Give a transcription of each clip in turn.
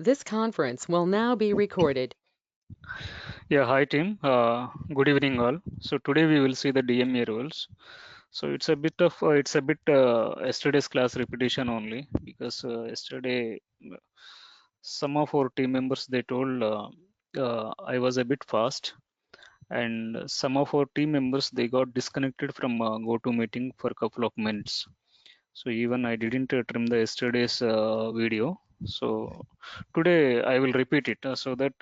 This conference will now be recorded. Yeah, hi team. Good evening all. So today we will see the DMA rules. So it's a bit yesterday's class repetition only because yesterday some of our team members they told I was a bit fast, and some of our team members they got disconnected from go-to meeting for a couple of minutes. So even I didn't trim the yesterday's video. So today I will repeat it so that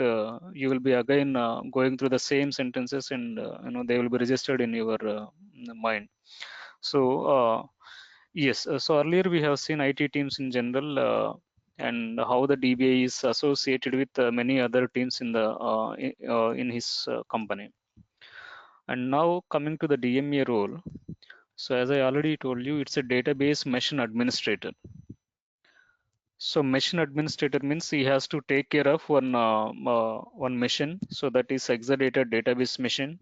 you will be again going through the same sentences, and they will be registered in your mind. So yes, so earlier we have seen IT teams in general, and how the DBA is associated with many other teams in the in his company. And now coming to the DMA role. So as I already told you, it's a database machine administrator. So machine administrator means he has to take care of one machine. So that is Exadata database machine.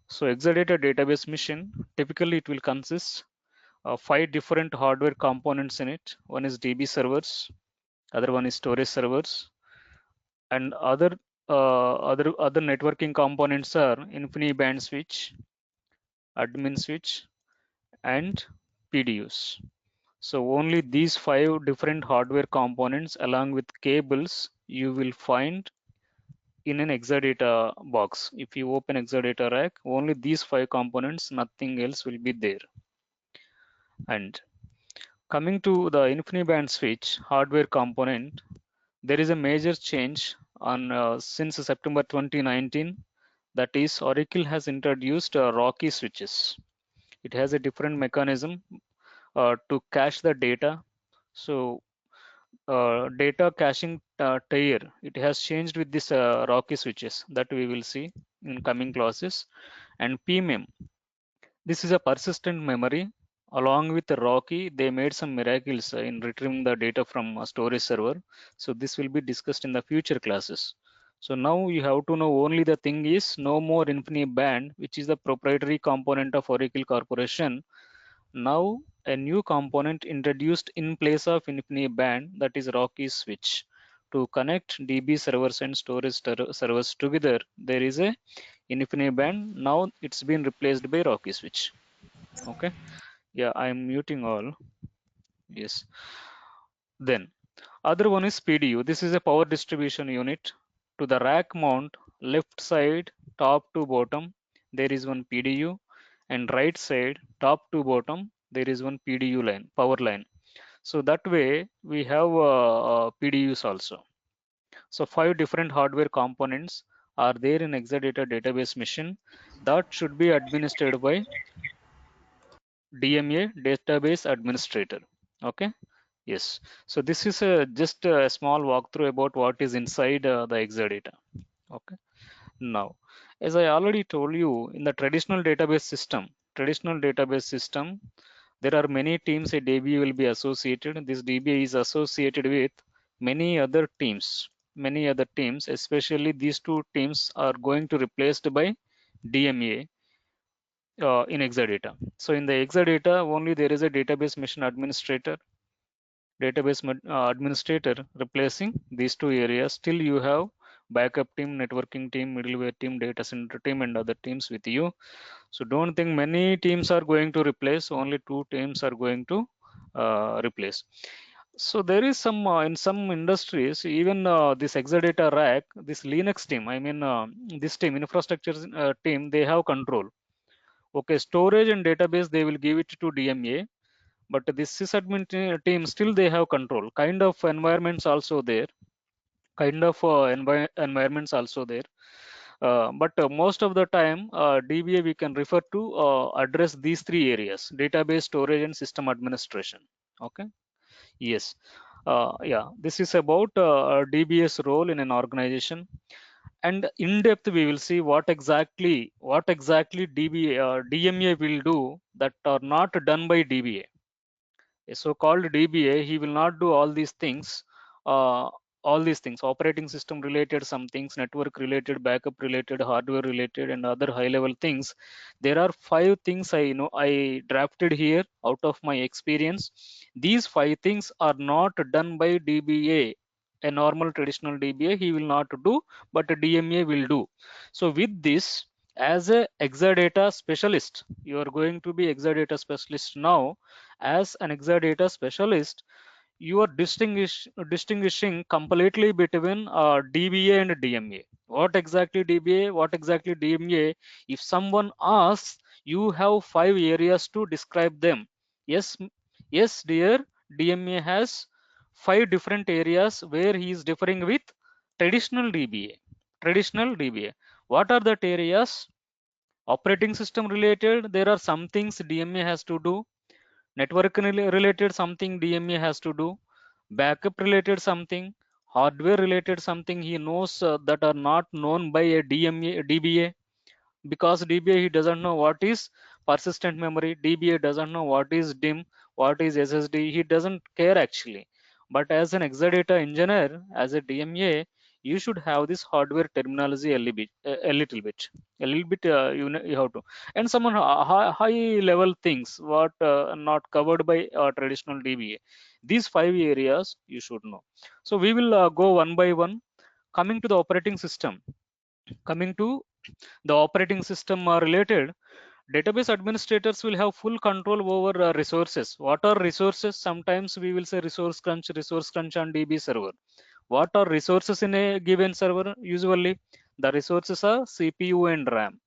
So Exadata database machine, typically it will consist of 5 different hardware components in it. One is DB servers, other one is storage servers, and other networking components are InfiniBand switch, admin switch, and PDUs. So only these 5 different hardware components along with cables you will find in an Exadata box. If you open Exadata rack, only these 5 components, nothing else will be there. And coming to the InfiniBand switch hardware component, there is a major change on since September 2019. That is, Oracle has introduced Rocky switches. It has a different mechanism to cache the data. So data caching tier, it has changed with this Rocky switches that we will see in coming classes. And PMEM, this is a persistent memory. Along with the Rocky, they made some miracles in retrieving the data from a storage server. So this will be discussed in the future classes. So now you have to know only the thing is no more InfiniBand, which is the proprietary component of Oracle Corporation. Now a new component introduced in place of InfiniBand, that is Rocky switch. To connect DB servers and storage servers together, there is a InfiniBand. Now it's been replaced by Rocky switch. Okay. Yeah, I'm muting all. Yes. Then other one is PDU. This is a power distribution unit. To the rack mount, left side, top to bottom, there is one PDU, and right side, top to bottom, there is one PDU line, power line. So that way we have PDUs also. So 5 different hardware components are there in Exadata database machine that should be administered by DMA database administrator. Okay. Yes. So this is just a small walkthrough about what is inside the Exadata. Okay. Now, as I already told you, in the traditional database system, there are many teams a DBA will be associated. This DBA is associated with many other teams, especially these two teams are going to replaced by DMA in Exadata. So in the Exadata, only there is a database machine administrator replacing these two areas. Still you have backup team, networking team, middleware team, data center team, and other teams with you. So don't think many teams are going to replace, only two teams are going to replace. So there is some in some industries, even this Exadata rack, this Linux team, I mean this team, infrastructure team, they have control. Okay, storage and database they will give it to DMA, but this sysadmin team still they have control. Kind of environments also there, kind of environments also there. But most of the time, DBA we can refer to address these three areas: database, storage, and system administration. Okay. Yes. Yeah, this is about DBA's role in an organization. And in depth we will see what exactly DMA will do that are not done by DBA. A so-called DBA, he will not do all these things, operating system related, some things, network related, backup related, hardware related, and other high-level things. There are 5 things I drafted here out of my experience. These 5 things are not done by DBA. A normal traditional DBA he will not do, but a DMA will do. So with this, as a Exadata specialist, you are going to be Exadata specialist now. As an Exadata specialist, you are distinguishing completely between DBA and DMA. What exactly DBA? What exactly DMA? If someone asks, you have 5 areas to describe them. Yes, yes, dear. DMA has 5 different areas where he is differing with traditional DBA. Traditional DBA. What are that areas? Operating system related. There are some things DMA has to do. Network related something DMA has to do. Backup related something. Hardware related something he knows that are not known by a DBA, because DBA he doesn't know what is persistent memory, DBA doesn't know what is DIM, what is SSD, he doesn't care actually. But as an Exadata engineer, as a DMA, you should have this hardware terminology a little bit you have to, and some high level things what not covered by traditional DBA. These 5 areas you should know. So we will go one by one. Coming to the operating system, coming to the operating system related, database administrators will have full control over resources. What are resources? Sometimes we will say resource crunch on DB server. What are resources in a given server? Usually the resources are CPU and RAM.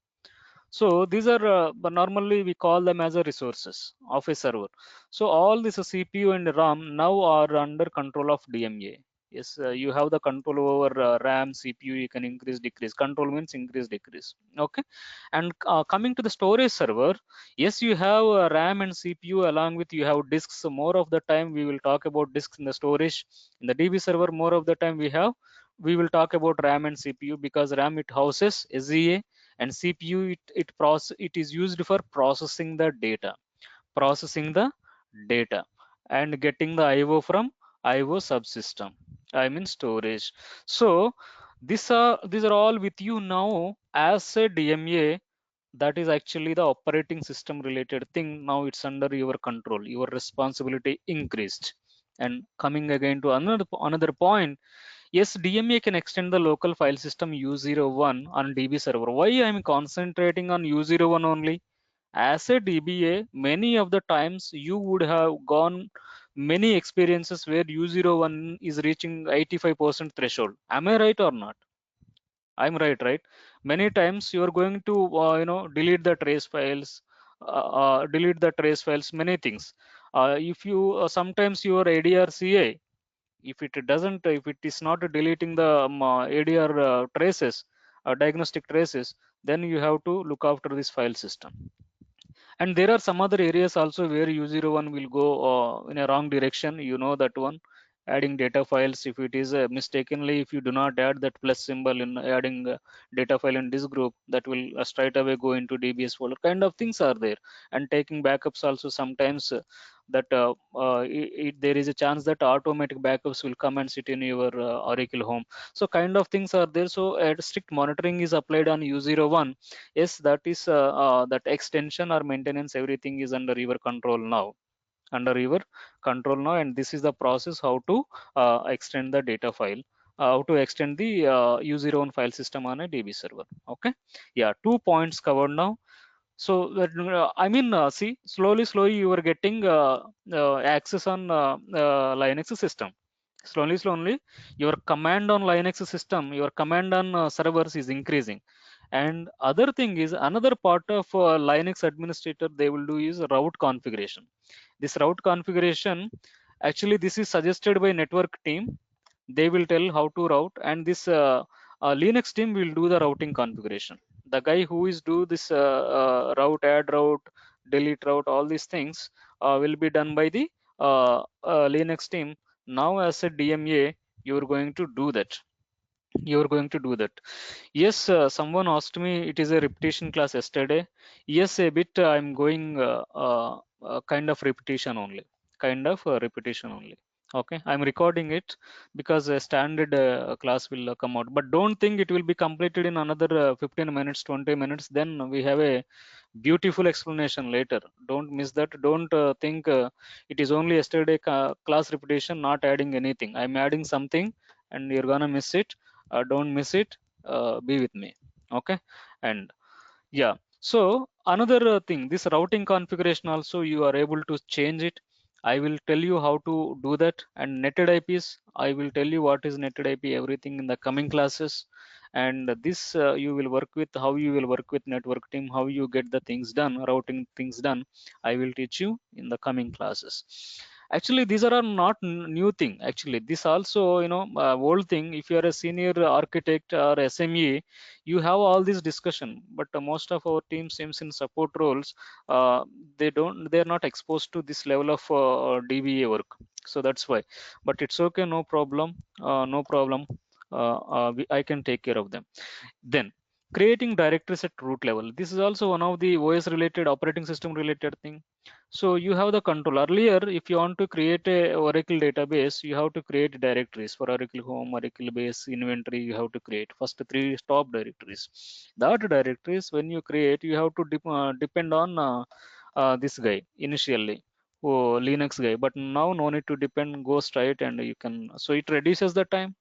So these are but normally we call them as a resources of a server. So all this CPU and RAM now are under control of DMA. Yes, you have the control over RAM, CPU. You can increase, decrease. Control means increase, decrease. Okay. And coming to the storage server, yes, you have RAM and CPU along with you have disks. So more of the time we will talk about disks in the storage. In the DB server, more of the time we will talk about RAM and CPU, because RAM it houses SEA, and CPU it is used for processing the data and getting the IO from IO subsystem, I mean storage. So these are all with you now as a DMA. That is actually the operating system related thing. Now it's under your control, your responsibility increased. And coming again to another point, yes, DMA can extend the local file system U01 on DB server. Why I'm concentrating on U01 only? As a DBA, many of the times you would have gone many experiences where U01 is reaching 85% threshold. Am I right or not? I'm right, right? Many times you are going to delete the trace files, many things. If you sometimes your ADRCA, if it is not deleting the ADR traces, diagnostic traces, then you have to look after this file system. And there are some other areas also where U01 will go in a wrong direction. You know that one, adding data files. If it is mistakenly, if you do not add that plus symbol in adding data file in this group, that will straight away go into DBS folder. Kind of things are there. And taking backups also sometimes there is a chance that automatic backups will come and sit in your Oracle home. So kind of things are there. So strict monitoring is applied on U01. Yes, that is that extension or maintenance, everything is under your control now, and this is the process how to extend the data file, how to extend the U01 file system on a DB server. Okay, yeah, 2 points covered now. So see, slowly you are getting access on Linux system. Slowly your command on Linux system, your command on servers is increasing. And other thing is, another part of Linux administrator they will do is route configuration. This route configuration, actually this is suggested by network team. They will tell how to route, and this Linux team will do the routing configuration. The guy who is do this route, add route, delete route, all these things will be done by the Linux team. Now as a DMA, you're going to do that. You're going to do that. Yes, someone asked me, it is a repetition class yesterday. Yes, a bit. I'm going kind of repetition only. Kind of repetition only. Okay, I'm recording it because a standard class will come out. But don't think it will be completed in another 15 minutes, 20 minutes. Then we have a beautiful explanation later. Don't miss that. Don't think it is only yesterday class repetition, not adding anything. I'm adding something, and you're gonna miss it. Don't miss it. Be with me. Okay. And yeah, so another thing, this routing configuration also you are able to change it. I will tell you how to do that. And netted IPs, I will tell you what is netted IP, everything in the coming classes. And this you will work with, how you will work with network team, how you get the things done, routing things done. I will teach you in the coming classes. Actually, these are not new thing. Actually, this also, old thing. If you are a senior architect or SME, you have all this discussion, but most of our team seems in support roles, they're not exposed to this level of DBA work. So that's why, but it's okay, no problem, no problem. I can take care of them. Then creating directories at root level, this is also one of the OS related, operating system related thing. So you have the control. Earlier, if you want to create a Oracle database, you have to create directories for Oracle home, Oracle base, inventory. You have to create first three top directories. That directories, when you create, you have to depend on this guy initially, Linux guy. But now no need to depend, go straight and you can. So it reduces the time.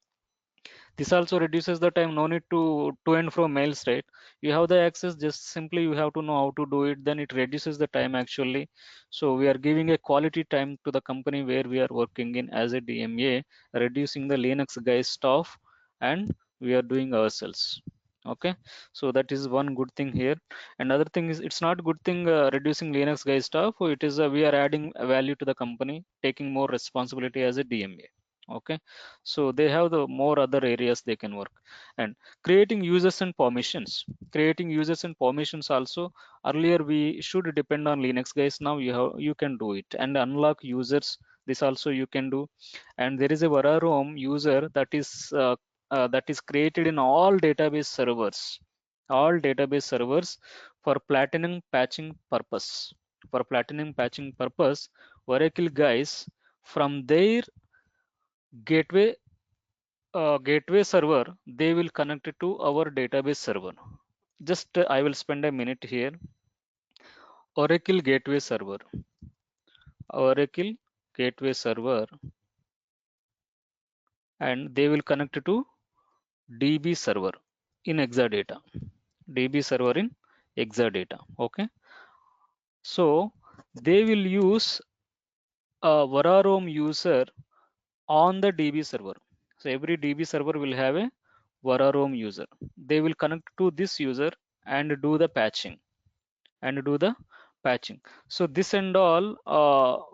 This also reduces the time, no need to and from mails, right? You have the access, just simply you have to know how to do it, then it reduces the time actually. So we are giving a quality time to the company where we are working in as a DMA, reducing the Linux guys stuff, and we are doing ourselves. Okay, so that is one good thing here. Another thing is, it's not good thing reducing Linux guys stuff. It is we are adding a value to the company, taking more responsibility as a DMA. Okay, so they have the more other areas they can work. And creating users and permissions, creating users and permissions also, earlier we should depend on Linux guys, now you can do it. And unlock users, this also you can do. And there is a Vararom user that is created in all database servers for platinum patching purpose. For platinum patching purpose, Oracle guys from their gateway gateway server, they will connect it to our database server. Just I will spend a minute here. Oracle gateway server, Oracle gateway server, and they will connect it to DB server in Exadata. DB server in Exadata. Okay, so they will use a Vararom user on the DB server. So every DB server will have a Vararom user. They will connect to this user and do the patching. So this and all,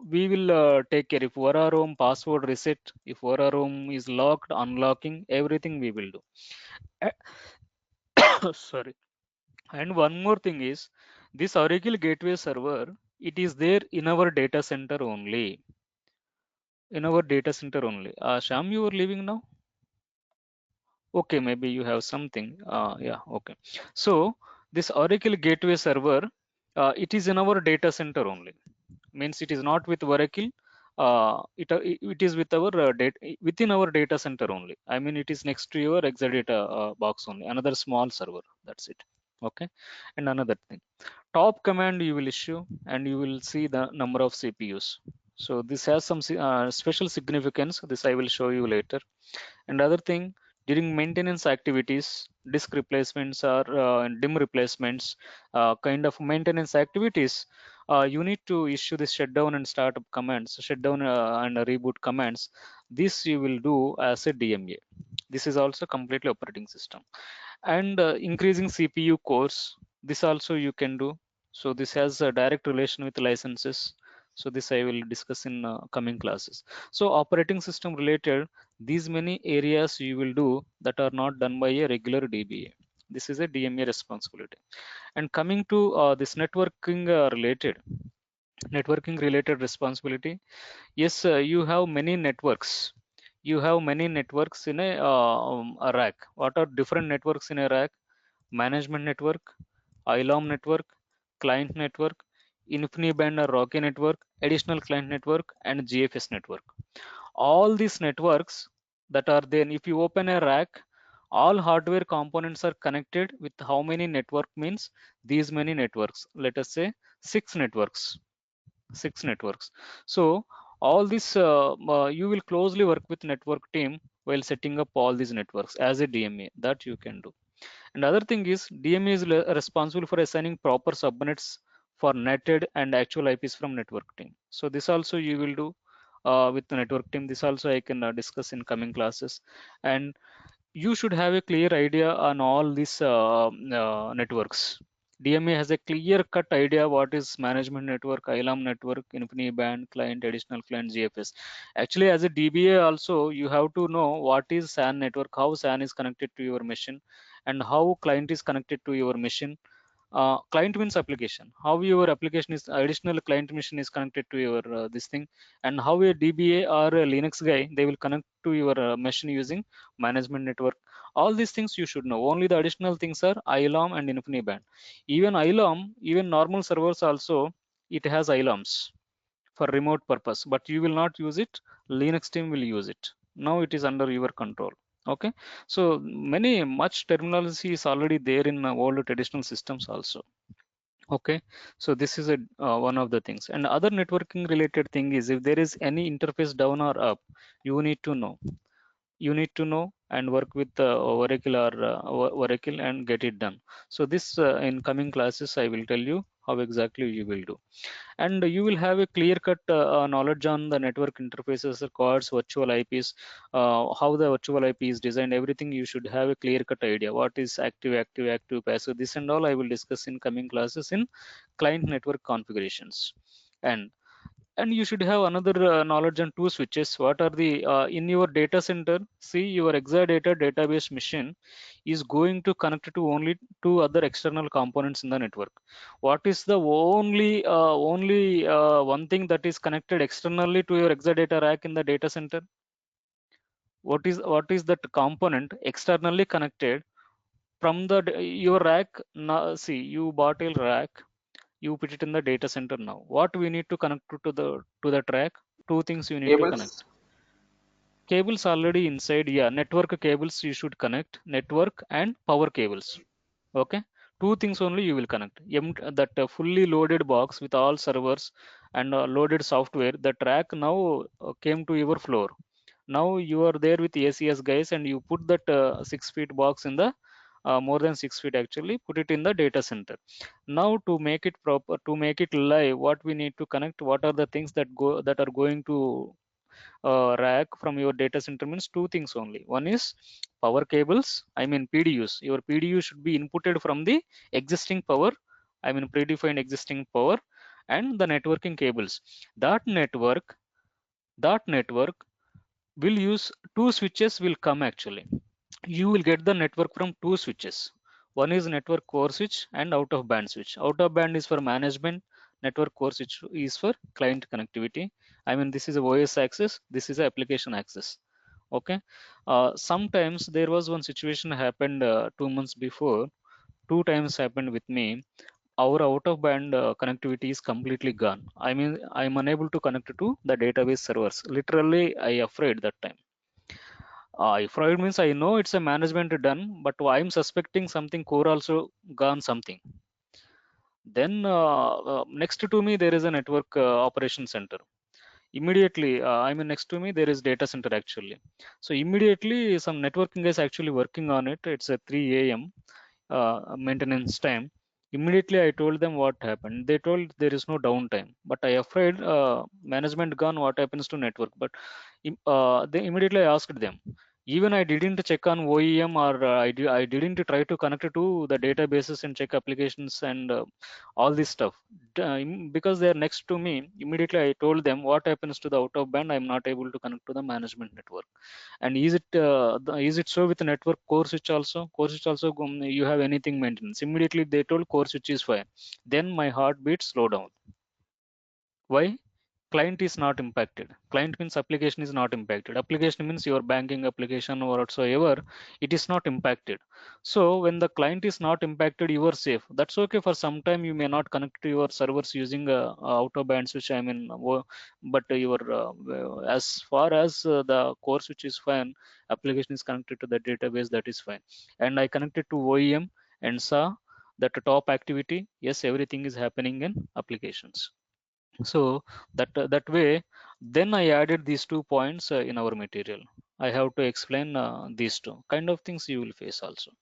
we will take care. If Vararom password reset, if Vararom is locked, unlocking, everything we will do. Sorry. And one more thing is, this Oracle gateway server, it is there in our data center only. In our data center only. Sham, you are leaving now? Okay, maybe you have something. Yeah, okay. So this Oracle gateway server, it is in our data center only. Means it is not with Oracle. It is with our data within our data center only. I mean, it is next to your Exadata box only. Another small server. That's it. Okay. And another thing, top command you will issue, and you will see the number of CPUs. So this has some special significance. This I will show you later. Another thing, during maintenance activities, disk replacements or DIM replacements, kind of maintenance activities, you need to issue the shutdown and startup commands, shutdown and reboot commands. This you will do as a DMA. This is also completely operating system. And increasing CPU cores, this also you can do. So this has a direct relation with licenses. So this I will discuss in coming classes. So operating system related, these many areas you will do that are not done by a regular DBA. This is a DMA responsibility. And coming to this networking related responsibility, yes, you have many networks. You have many networks in a rack. What are different networks in a rack? Management network, ILOM network, client network, InfiniBand or Rocky network, additional client network, and GFS network. All these networks that are there, if you open a rack, all hardware components are connected with how many network means these many networks. Let us say six networks. So all this you will closely work with network team while setting up all these networks as a DMA. That you can do. And other thing is DMA is responsible for assigning proper subnets for netted and actual IPs from network team. So this also you will do with the network team. This also I can discuss in coming classes. And you should have a clear idea on all these networks. DMA has a clear cut idea what is management network, ILAM network, InfiniBand, client, additional client, GFS. Actually, as a DBA also, you have to know what is SAN network, how SAN is connected to your machine, and how client is connected to your machine. Client means application, how your application is additional client machine is connected to your this thing, and how a DBA or a Linux guy they will connect to your machine using management network. All these things you should know. Only the additional things are ILAM and InfiniBand. Even ILAM, even normal servers also, it has ILAMs for remote purpose, but you will not use it. Linux team will use it. Now it is under your control. Okay, so much terminology is already there in old traditional systems also. Okay, so this is a one of the things. And other networking related thing is if there is any interface down or up, you need to know. You need to know and work with Oracle or Oracle and get it done. So this in coming classes I will tell you how exactly you will do. And you will have a clear cut knowledge on the network interfaces, the cards, virtual IPs, how the virtual IP is designed, everything. You should have a clear cut idea what is active, passive. This and all I will discuss in coming classes in client network configurations. And you should have another knowledge on two switches. What are the in your data center? See, your Exadata database machine is going to connect to only two other external components in the network. What is the only one thing that is connected externally to your Exadata rack in the data center? What is that component externally connected from the your rack? Now, see, you bought a rack, you put it in the data center. Now what we need to connect to the track? Two things you need to Cables. connect. Cables already inside. Yeah, network cables you should connect, network and power cables. Okay, two things only you will connect. That fully loaded box with all servers and loaded software, the track now came to your floor. Now you are there with ACS guys and you put that 6 feet box in the more than 6 feet actually, put it in the data center. Now to make it proper, to make it live, what we need to connect, what are the things that are going to rack from your data center means two things only. One is power cables, I mean PDUs. Your PDU should be inputted from the existing power, I mean predefined existing power, and the networking cables. That network that network will use two switches will come actually. You will get the network from two switches. One is network core switch and out of band switch. Out of band is for management, network core switch is for client connectivity. I mean, this is a OS access, this is a application access. Okay. Sometimes there was one situation happened 2 months before. Two times happened with me. Our out of band connectivity is completely gone. I mean, I'm unable to connect to the database servers. Literally, I afraid that time. If Freud means I know it's a management done, but I'm suspecting something core also gone something. Then next to me there is a network operation center. Immediately, I mean next to me there is data center actually. So immediately some networking is actually working on it. It's a 3 a.m. Maintenance time. Immediately I told them what happened. They told there is no downtime. But I afraid management gone. What happens to network? But they immediately I asked them. Even I didn't check on OEM or I didn't try to connect it to the databases and check applications and all this stuff. Because they are next to me, immediately I told them what happens to the out of band. I'm not able to connect to the management network. And is it so with the network core switch also? Core switch also you have anything maintenance? Immediately they told core switch is fine. Then my heartbeat slow down. Why? Client is not impacted. Client means application is not impacted. Application means your banking application or whatsoever, it is not impacted. So when the client is not impacted, you are safe. That's okay. For some time you may not connect to your servers using out of band switch. I mean, but your as far as the core switch is fine, application is connected to the database, that is fine. And I connected to OEM and saw that top activity. Yes, everything is happening in applications. So that way, then I added these 2 points in our material. I have to explain these two kind of things you will face also.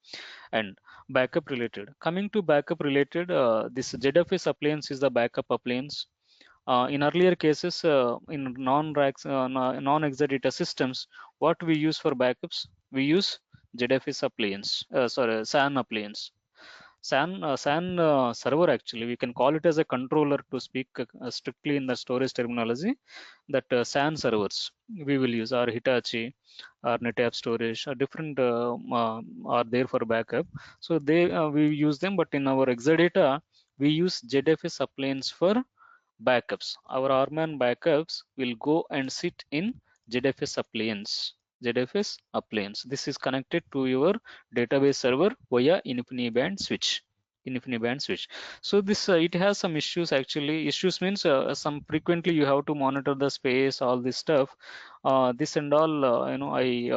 And backup related, coming to backup related, this ZFS appliance is the backup appliance. In earlier cases, in non-Exadata systems, what we use for backups, we use ZFS appliance, sorry, SAN appliance. SAN server, actually, we can call it as a controller to speak strictly in the storage terminology. That SAN servers we will use, or Hitachi, or NetApp storage, or different are there for backup. So we use them, but in our Exadata, we use ZFS appliance for backups. Our Arman backups will go and sit in ZFS appliance. ZFS appliance. This is connected to your database server via InfiniBand switch. InfiniBand switch. So this it has some issues actually. Issues means some frequently you have to monitor the space, all this stuff. This and all I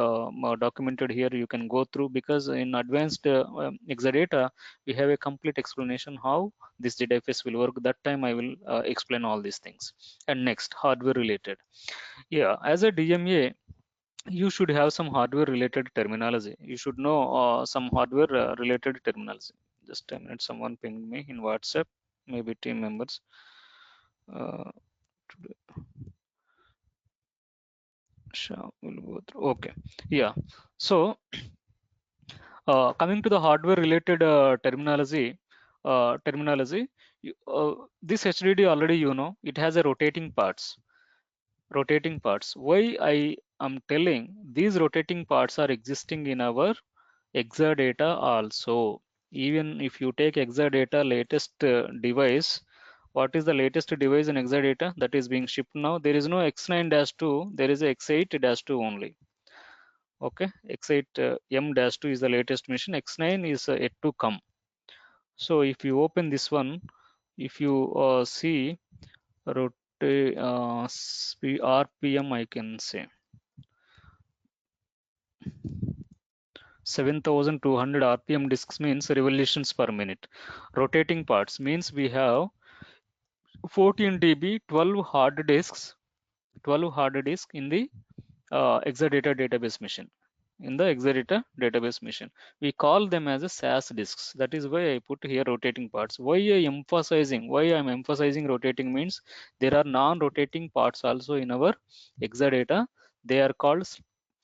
documented here. You can go through, because in advanced Exadata we have a complete explanation how this ZFS will work. That time I will explain all these things. And next, hardware related. Yeah, as a DMA, you should have some hardware related terminology. You should know some hardware related terminology. Just a minute, someone pinged me in WhatsApp, maybe team members. Uh, will go through. Okay, yeah. So coming to the hardware related terminology, this HDD already it has a rotating parts. Why I am telling these rotating parts are existing in our Exadata also. Even if you take Exadata latest device, what is the latest device in Exadata that is being shipped now? There is no X9-2, there is a X8-2 only. Okay, X8M-2 is the latest machine. X9 is yet to come. So if you open this one, if you see RPM, I can say 7,200 RPM disks means revolutions per minute. Rotating parts means we have 14 TB, 12 hard disks in the Exadata database machine. In the Exadata database machine, we call them as a SAS disks. That is why I put here rotating parts. Why I'm emphasizing rotating means there are non-rotating parts also in our Exadata. They are called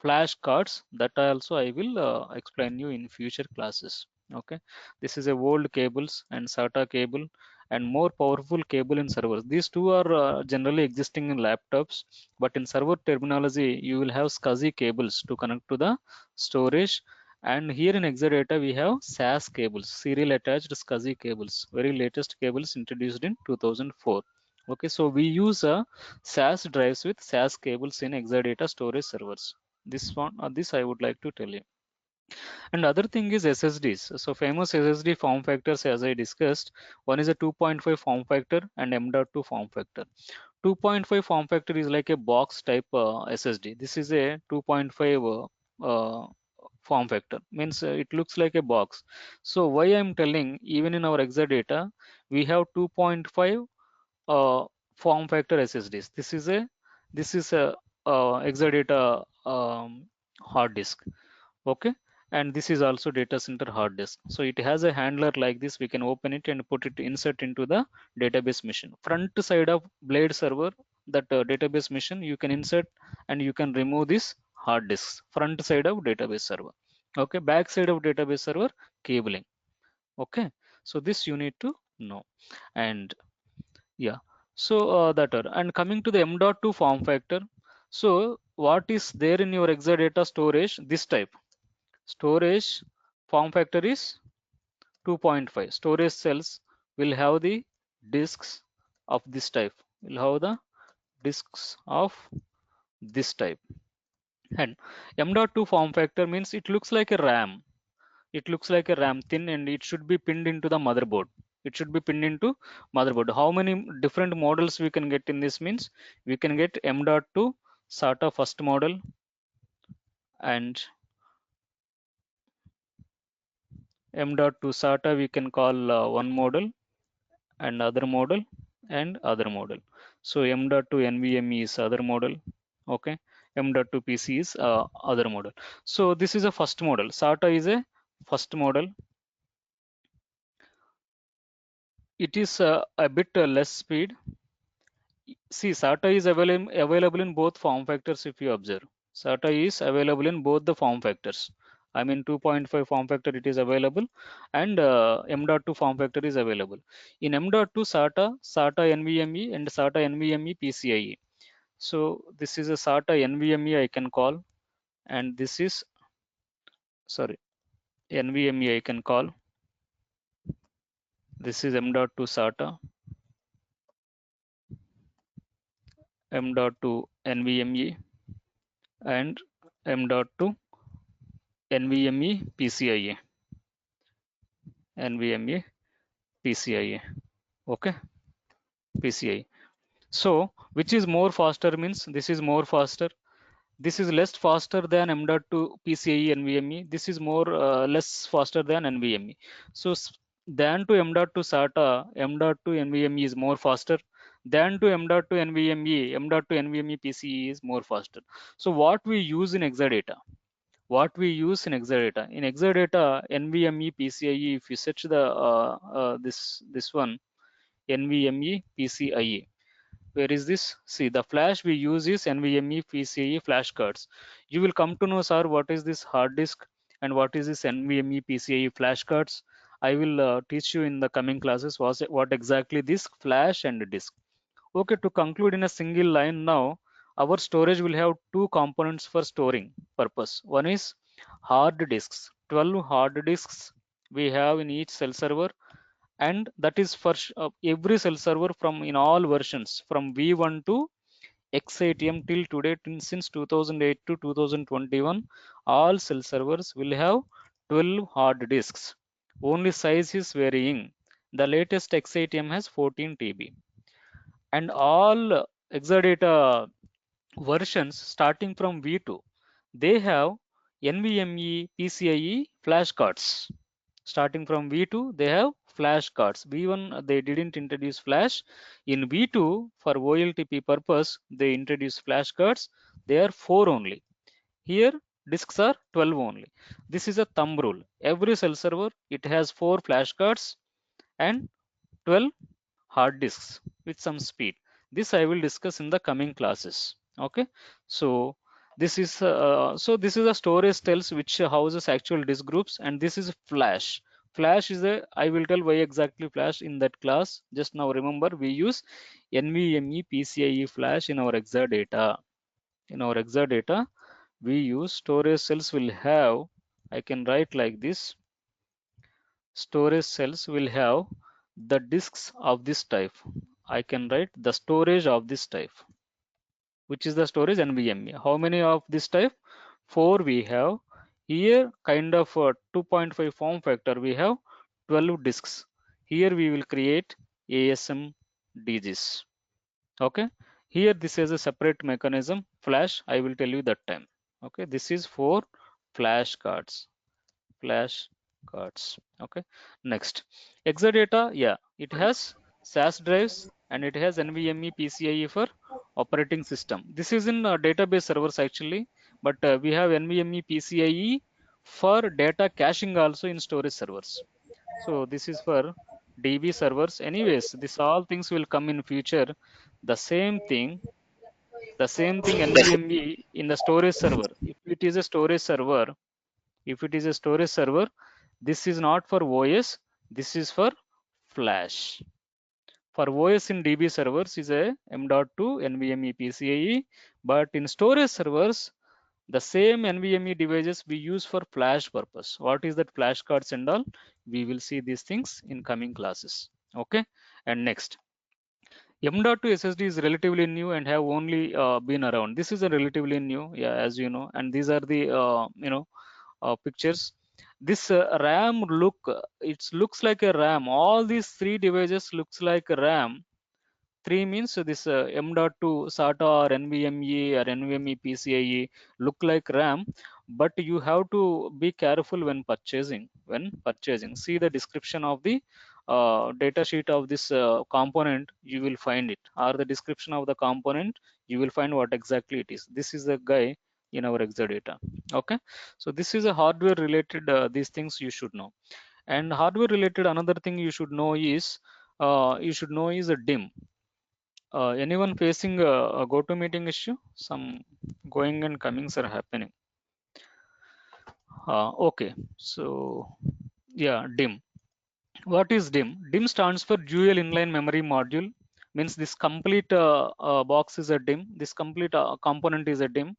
flash cards. That also I will explain you in future classes. Okay, this is a old cables and SATA cable and more powerful cable in servers. These two are generally existing in laptops, but in server terminology, you will have SCSI cables to connect to the storage. And here in Exadata, we have SAS cables, serial attached SCSI cables, very latest cables introduced in 2004. Okay, so we use SAS drives with SAS cables in Exadata storage servers. This I would like to tell you. And other thing is SSDs. So famous SSD form factors, as I discussed, one is a 2.5 form factor and M.2 form factor. 2.5 form factor is like a box type SSD. This is a 2.5 form factor, means it looks like a box. So why I'm telling, even in our Exadata, we have 2.5 form factor SSDs. This is a Exadata hard disk. Okay, and this is also data center hard disk. So it has a handler like this. We can open it and put it insert into the database machine. Front side of blade server, that database machine, you can insert and you can remove this hard disks. Front side of database server. Okay, back side of database server, cabling. Okay, so this you need to know. And yeah, so that are, and coming to the M.2 form factor. So what is there in your Exadata storage? This type storage form factor is 2.5. Storage cells will have the disks of this type, will have the disks of this type. And M.2 form factor means it looks like a RAM. It looks like a RAM thin, and it should be pinned into the motherboard. It should be pinned into motherboard. How many different models we can get in this means we can get M.2 SATA first model, and M.2 SATA we can call one model, and other model, and other model. So M.2 NVMe is other model. Okay, M.2 PC is other model. So this is a first model. SATA is a first model. It is a bit less speed. See, SATA is available in both form factors if you observe. SATA is available in both the form factors. I mean 2.5 form factor it is available, and M.2 form factor is available. In M.2 SATA NVMe and SATA NVMe PCIe. So this is a SATA NVMe I can call, and this is, sorry, NVMe I can call. This is M.2 SATA, M.2 NVMe, and M.2 NVMe PCIe, NVMe PCIe. Okay, PCIe. So which is more faster means this is more faster. This is less faster than M.2 PCIe NVMe. This is more less faster than NVMe. So than to M.2 SATA, M.2 NVMe is more faster. Than to M.2 NVMe, M.2 NVMe PCIe is more faster. So what we use in Exadata? What we use in Exadata? In Exadata, NVMe PCIe, if you search the this one, NVMe PCIe, where is this? See, the flash we use is NVMe PCIe flash cards. You will come to know, sir, what is this hard disk and what is this NVMe PCIe flash cards. I will teach you in the coming classes what exactly this flash and disk. Okay, to conclude in a single line now, our storage will have two components for storing purpose. One is hard disks, 12 hard disks we have in each cell server, and that is for every cell server from in all versions from V1 to X8M till today, since 2008 to 2021, all cell servers will have 12 hard disks. Only size is varying. The latest X8M has 14 TB, and all Exadata versions starting from V2, they have NVMe PCIe flash cards. Starting from V2, they have flash cards. V1, they didn't introduce flash. In V2, for OLTP purpose, they introduced flash cards. They are 4 only. Here, disks are 12 only. This is a thumb rule. Every cell server, it has 4 flash cards and 12 hard disks with some speed. This I will discuss in the coming classes. Okay, so this is a storage tells which houses actual disk groups, and this is flash. Flash is a, I will tell why exactly flash in that class. Just now remember we use NVMe PCIe flash in our Exadata. In our Exadata, we use storage cells will have, I can write like this, storage cells will have the disks of this type. I can write the storage of this type, which is the storage NVMe. How many of this type? 4 we have. Here kind of 2.5 form factor we have 12 disks. Here we will create ASM DGs. Okay. Here this is a separate mechanism. Flash, I will tell you that time. Okay. This is for flash cards. Flash cards. Okay, next, Exadata, yeah, it has SAS drives and it has NVMe PCIe for operating system. This is in database servers actually, but we have NVMe PCIe for data caching also in storage servers. So this is for DB servers. Anyways, this all things will come in future. The same thing, NVMe in the storage server. If it is a storage server, if it is a storage server, this is not for OS, this is for flash. For OS in DB servers is a M.2 NVMe PCIe, but in storage servers, the same NVMe devices we use for flash purpose. What is that flash cards and all? We will see these things in coming classes. Okay, and next. M.2 SSD is relatively new and have only been around. This is a relatively new, yeah, as you know, and these are the pictures. This RAM it looks like a RAM. All these three devices looks like a RAM. Three means this M.2 SATA or NVMe or NVMe PCIe look like RAM, but you have to be careful when purchasing. See the description of the data sheet of this component, you will find it, or the description of the component, you will find what exactly it is. This is the guy in our Exadata. Okay, so this is a hardware related these things you should know. And hardware related, another thing you should know is a DIM. Anyone facing a GoToMeeting issue? Some going and comings are happening. Okay, so yeah, DIM. What is DIM? DIM stands for Dual Inline Memory Module. Means this complete box is a DIM. This complete component is a DIM.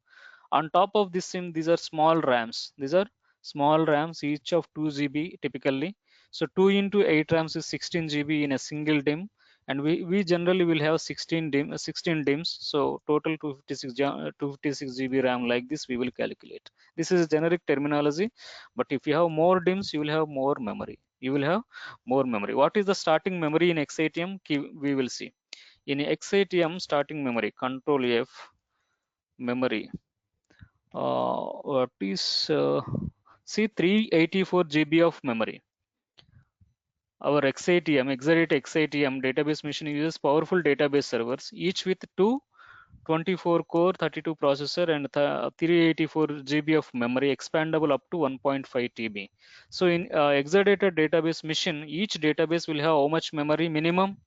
On top of this sim, these are small RAMs. These are small RAMs, each of 2 GB typically. So 2 into 8 RAMs is 16 GB in a single DIM. And we generally will have 16 DIMs. So total 256 GB RAM, like this we will calculate. This is a generic terminology. But if you have more DIMs, you will have more memory. You will have more memory. What is the starting memory in Exatium? We will see. In Exatium starting memory, Control F, memory. What is see 384 GB of memory. Our Exadata Exatium database machine uses powerful database servers, each with two 24 core 32 processor and 384 GB of memory, expandable up to 1.5 TB. So in Exadata database machine, each database will have how much memory minimum?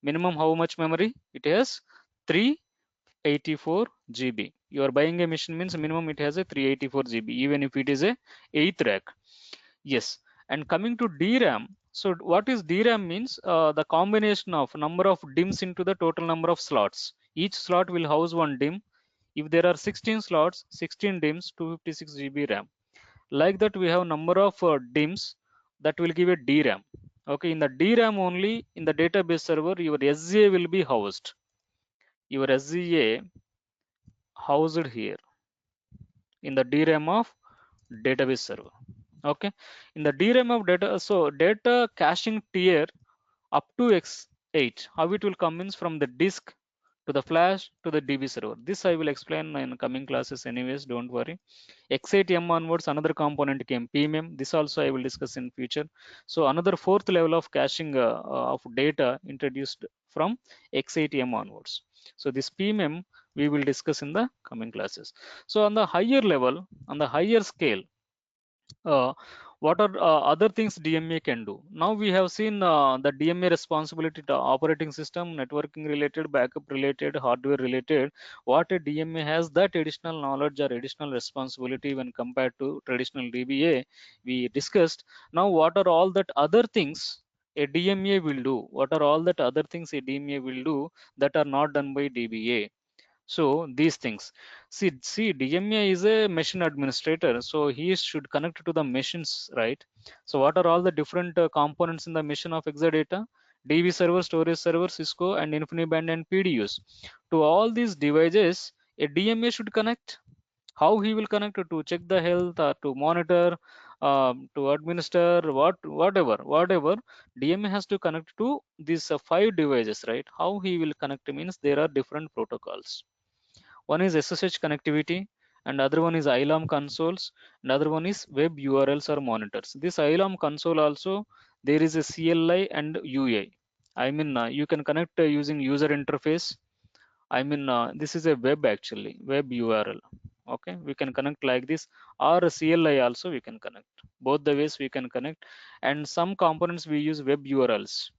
Minimum how much memory? It has 384 GB. You are buying a machine means minimum it has a 384 GB, even if it is a 8th rack. Yes. And coming to DRAM, so what is DRAM means? The combination of number of DIMMs into the total number of slots. Each slot will house one DIMM. If there are 16 slots, 16 DIMMs, 256 GB RAM. Like that, we have number of DIMMs that will give a DRAM. Okay, in the DRAM only, in the database server, your SGA will be housed. Your SGA housed here in the DRAM of database server. Okay, in the DRAM of data, so data caching tier up to X8, how it will come in from the disk to the flash to the DB server. This I will explain in coming classes anyways, don't worry. X8M onwards, another component came, PMM. This also I will discuss in future. So another fourth level of caching of data introduced from X8M onwards. So this PMM we will discuss in the coming classes. So on the higher level, on the higher scale, uh, what are other things DMA can do? Now we have seen the DMA responsibility to operating system, networking related, backup related, hardware related. What a DMA has, that additional knowledge or additional responsibility when compared to traditional DBA we discussed. Now what are all that other things a DMA will do? What are all that other things a DMA will do that are not done by DBA? So these things, see, DMA is a machine administrator, so he should connect to the machines, right? So what are all the different components in the machine of Exadata? DB server, storage server, Cisco, and InfiniBand and PDUs. To all these devices, a DMA should connect. How he will connect? To check the health, or to monitor, to administer, whatever. DMA has to connect to these 5 devices, right? How he will connect means there are different protocols. One is SSH connectivity, and other one is ILAM consoles, and other one is web URLs or monitors. This ILAM console also, there is a CLI and UI. I mean, you can connect using user interface. I mean, this is a web actually, web URL. Okay, we can connect like this, or a CLI also we can connect. Both the ways we can connect, and some components we use web URLs.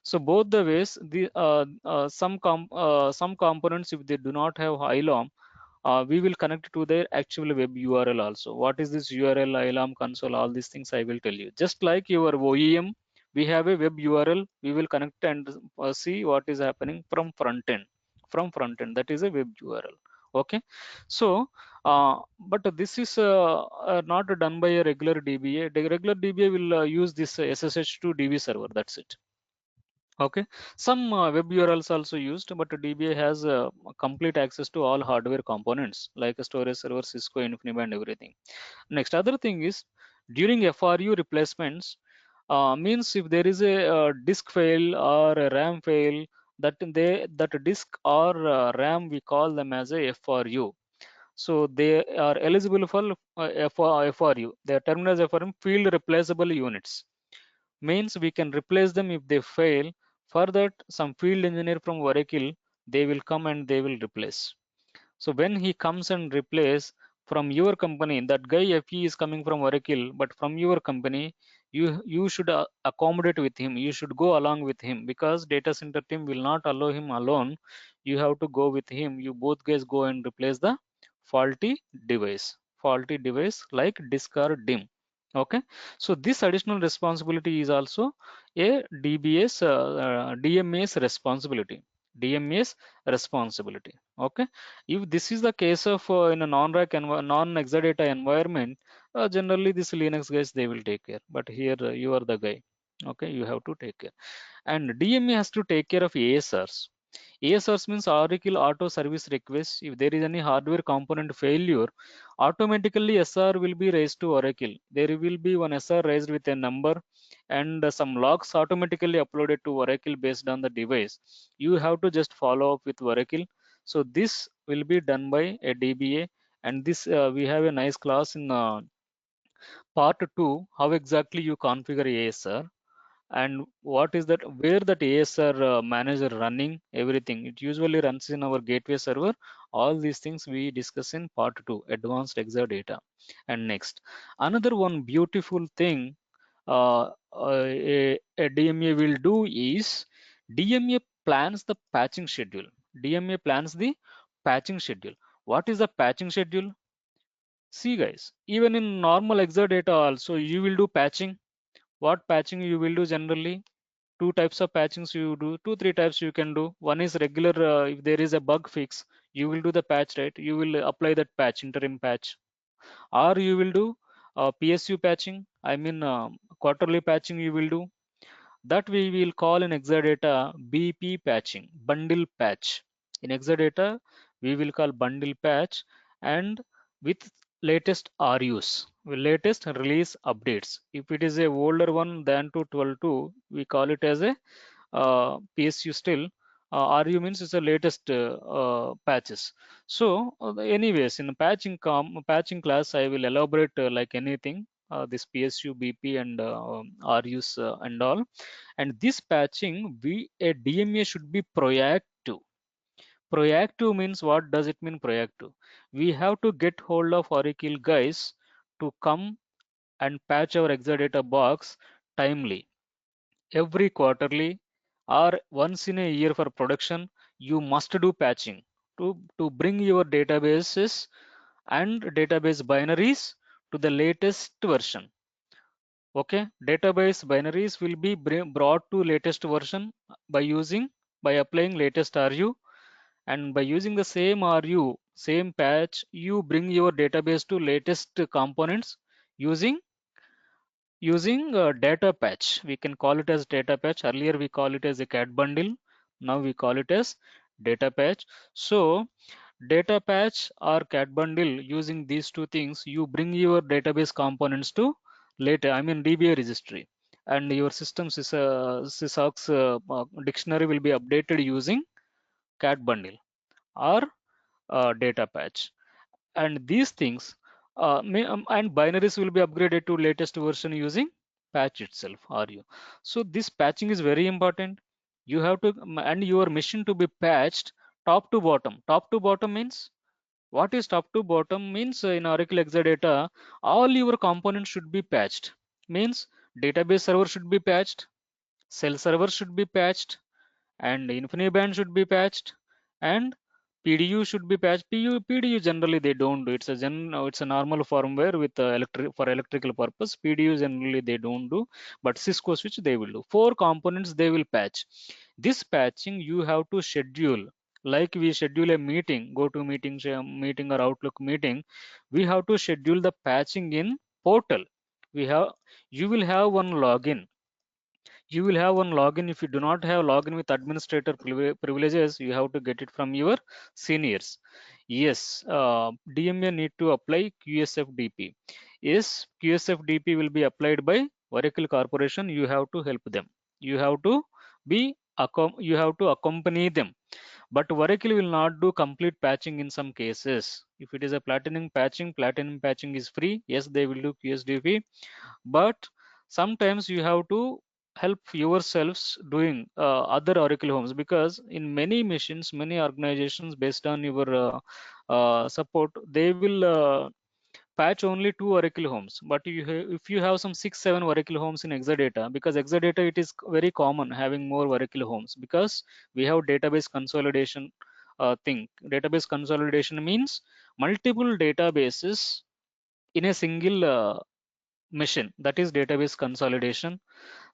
So both the ways, the some components, if they do not have ILAM, we will connect to their actual web URL also. What is this URL, ILAM console, all these things I will tell you. Just like your OEM, we have a web URL, we will connect and see what is happening from front end. From front end, that is a web URL. Okay, so but this is not done by a regular DBA. The regular DBA will use this SSH to DB server. That's it. Okay, some web URLs also used, but DBA has complete access to all hardware components like a storage server, Cisco, InfiniBand, everything. Next, other thing is during FRU replacements, means if there is a disk fail or a RAM fail, that disk or RAM we call them as a FRU. So they are eligible for FRU. They are termed as FRU, field replaceable units. means we can replace them if they fail. For that, some field engineer from Oracle, they will come and they will replace. So when he comes and replace from your company, that guy if he is coming from Oracle, but from your company, you should accommodate with him. You should go along with him because data center team will not allow him alone. You have to go with him. You both guys go and replace the faulty faulty device like disk or DIM. Okay, so this additional responsibility is also a DMA's responsibility. DMA's responsibility. Okay, if this is the case of in a non-rack and non-Exadata environment, generally this Linux guys they will take care. But here you are the guy. Okay, you have to take care. And DMA has to take care of ASRs. ASRs means Oracle Auto Service Request. If there is any hardware component failure, automatically SR will be raised to Oracle. There will be one SR raised with a number and some logs automatically uploaded to Oracle based on the device. You have to just follow up with Oracle. So this will be done by a DBA, and this we have a nice class in part 2, how exactly you configure ASR and what is that, where that ASR manager running everything. It usually runs in our gateway server. All these things we discuss in part 2, advanced Exadata. And next, another one beautiful thing a DMA will do is DMA plans the patching schedule. DMA plans the patching schedule. What is the patching schedule? See guys, even in normal Exadata also you will do patching. What patching you will do generally? Two types of patchings you do, two three types you can do. One is regular, if there is a bug fix, you will do the patch, right? You will apply that patch, interim patch. Or you will do PSU patching, I mean quarterly patching you will do. That we will call in Exadata BP patching, bundle patch. In Exadata we will call bundle patch, and with latest RUs, with latest release updates. If it is a older one than to 12.2, we call it as a PSU still. RU means it's the latest patches. So anyways, in patching class, I will elaborate like anything. This PSU, BP, and RUs and all. And this patching, a DMA should be proactive. Proactive means, what does it mean proactive? We have to get hold of Oracle guys to come and patch our Exadata box timely. Every quarterly or once in a year for production, you must do patching to bring your databases and database binaries to the latest version. Okay, database binaries will be brought to latest version by applying latest RU, and by using the same RU, same patch, you bring your database to latest components using data patch. We can call it as data patch. Earlier we call it as a cat bundle. Now we call it as data patch. So data patch or cat bundle, using these two things, you bring your database components to later, I mean DBA registry, and your system sysocs dictionary will be updated using cat bundle or data patch. And these things and binaries will be upgraded to latest version using patch itself, RU. So this patching is very important. You have to and your machine to be patched top to bottom. Top to bottom means, what is top to bottom means, in Oracle Exadata all your components should be patched. Means database server should be patched, cell server should be patched, and InfiniBand should be patched, and PDU should be patched. PDU generally they don't do. It's a normal firmware with for electrical purpose. PDU generally they don't do, but Cisco switch they will do. Four components they will patch. This patching you have to schedule. Like we schedule a meeting, go to meeting or Outlook meeting, we have to schedule the patching in portal. We have You will have one login. You will have one login. If you do not have login with administrator privileges, you have to get it from your seniors. Yes, DMA need to apply QSFDP. Yes, QSFDP will be applied by Oracle Corporation. You have to help them. You have to be you have to accompany them. But Oracle will not do complete patching in some cases. If it is a platinum patching is free. Yes, they will do QSDP, but sometimes you have to help yourselves doing other Oracle homes, because in many machines, many organizations, based on your support, they will patch only two Oracle homes. But if you have some 6 7 Oracle homes in Exadata, because Exadata, it is very common having more Oracle homes, because we have database consolidation thing. Database consolidation means multiple databases in a single machine. That is database consolidation.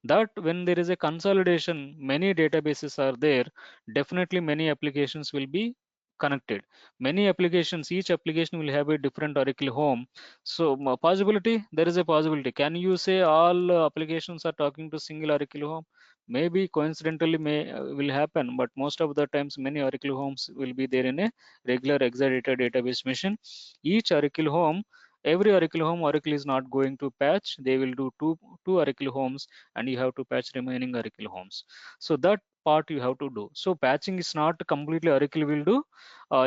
That when there is a consolidation, many databases are there, definitely many applications will be connected. Many applications, each application will have a different Oracle home. So possibility, there is a possibility, can you say all applications are talking to single Oracle home? Maybe coincidentally may will happen, but most of the times many Oracle homes will be there in a regular Exadata database machine. Each Oracle home, every Oracle home, Oracle is not going to patch. They will do two Oracle homes, and you have to patch remaining Oracle homes. So that part you have to do. So patching is not completely Oracle will do.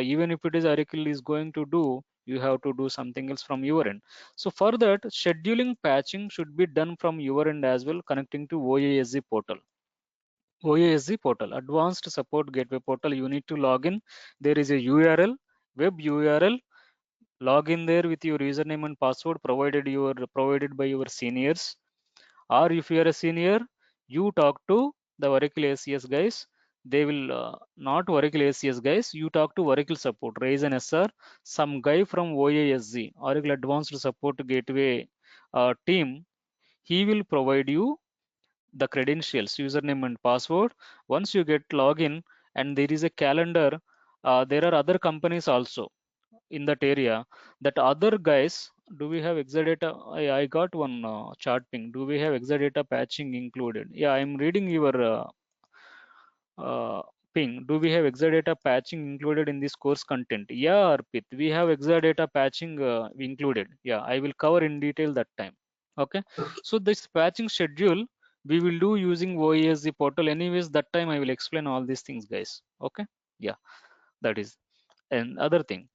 Even if it is Oracle is going to do, you have to do something else from your end. So for that, scheduling patching should be done from your end as well, connecting to OASG portal. OASG portal, Advanced Support Gateway portal. You need to log in. There is a URL, web URL. Log in there with your username and password provided by your seniors. Or if you are a senior, you talk to the Oracle ACS guys. They will not Oracle ACS guys, you talk to Oracle support, raise an SR. Some guy from OASG, Oracle Advanced Support Gateway team, he will provide you the credentials, username and password. Once you get login, and there is a calendar, there are other companies also in that area. That other guys, do we have Exadata? I got one chart ping. Do we have Exadata patching included? Yeah, I'm reading your uh, ping. Do we have Exadata patching included in this course content? Yeah, Arpit, we have Exadata patching included. Yeah, I will cover in detail that time. Okay, so this patching schedule we will do using OESG portal anyways. That time I will explain all these things, guys. Okay, yeah, that is another thing.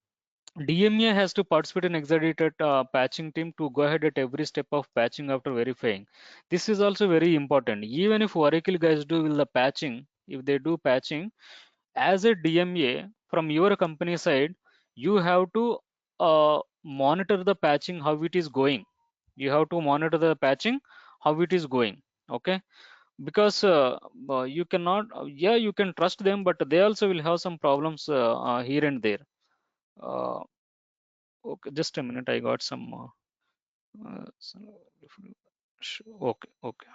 DMA has to participate in Exadata patching team to go ahead at every step of patching after verifying. This is also very important. Even if Oracle guys do will the patching, if they do patching, as a DMA from your company side, you have to monitor the patching how it is going. You have to monitor the patching how it is going. Okay, because you cannot, yeah, you can trust them, but they also will have some problems here and there. Uh, Okay, just a minute. I got some. Okay, okay.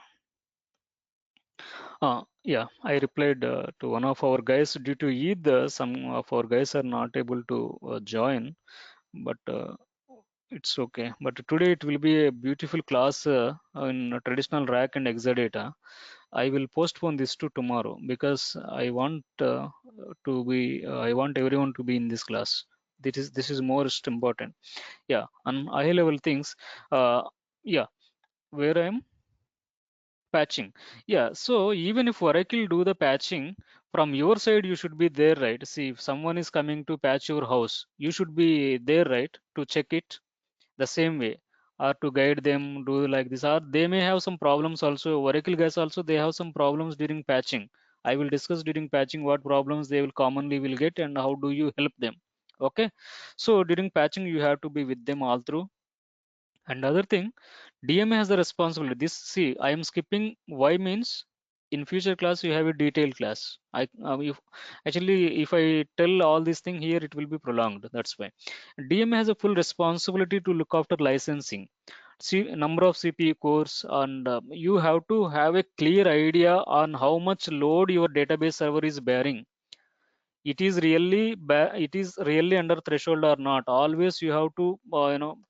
Yeah, I replied to one of our guys. Due to Eid, some of our guys are not able to join, but it's okay. But today it will be a beautiful class in traditional rack and Exadata. I will postpone this to tomorrow, because I want to be. I want everyone to be in this class. This is most important. Yeah, on high level things. uh yeah, where I am patching. Yeah, so even if Oracle do the patching, from your side you should be there, right? See, if someone is coming to patch your house, you should be there, right, to check it the same way, or to guide them, do like this. Or they may have some problems also. Oracle guys also, they have some problems during patching. I will discuss during patching what problems they will commonly will get, and how do you help them. Okay, so during patching you have to be with them all through. Another thing, DMA has the responsibility. This, see, I am skipping. Why means in future class you have a detailed class. If I tell all these things here, it will be prolonged. That's why DMA has a full responsibility to look after licensing. See, number of CPU cores, and you have to have a clear idea on how much load your database server is bearing. It is really under threshold or not. Always you have to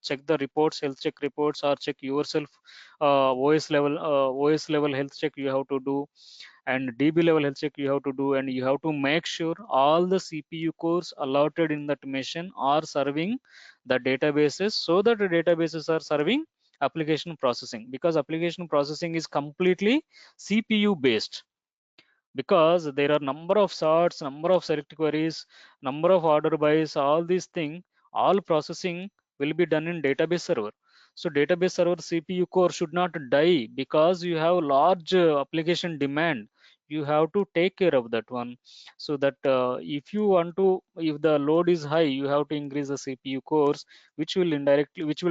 check the reports, health check reports, or check yourself. OS level health check you have to do, and DB level health check you have to do, and you have to make sure all the CPU cores allotted in that machine are serving the databases, so that the databases are serving application processing, because application processing is completely CPU based. Because there are number of sorts, number of select queries, number of order bys, all these things, all processing will be done in database server. So database server CPU core should not die because you have large application demand. You have to take care of that one. So that if you want to, if the load is high, you have to increase the CPU cores, which will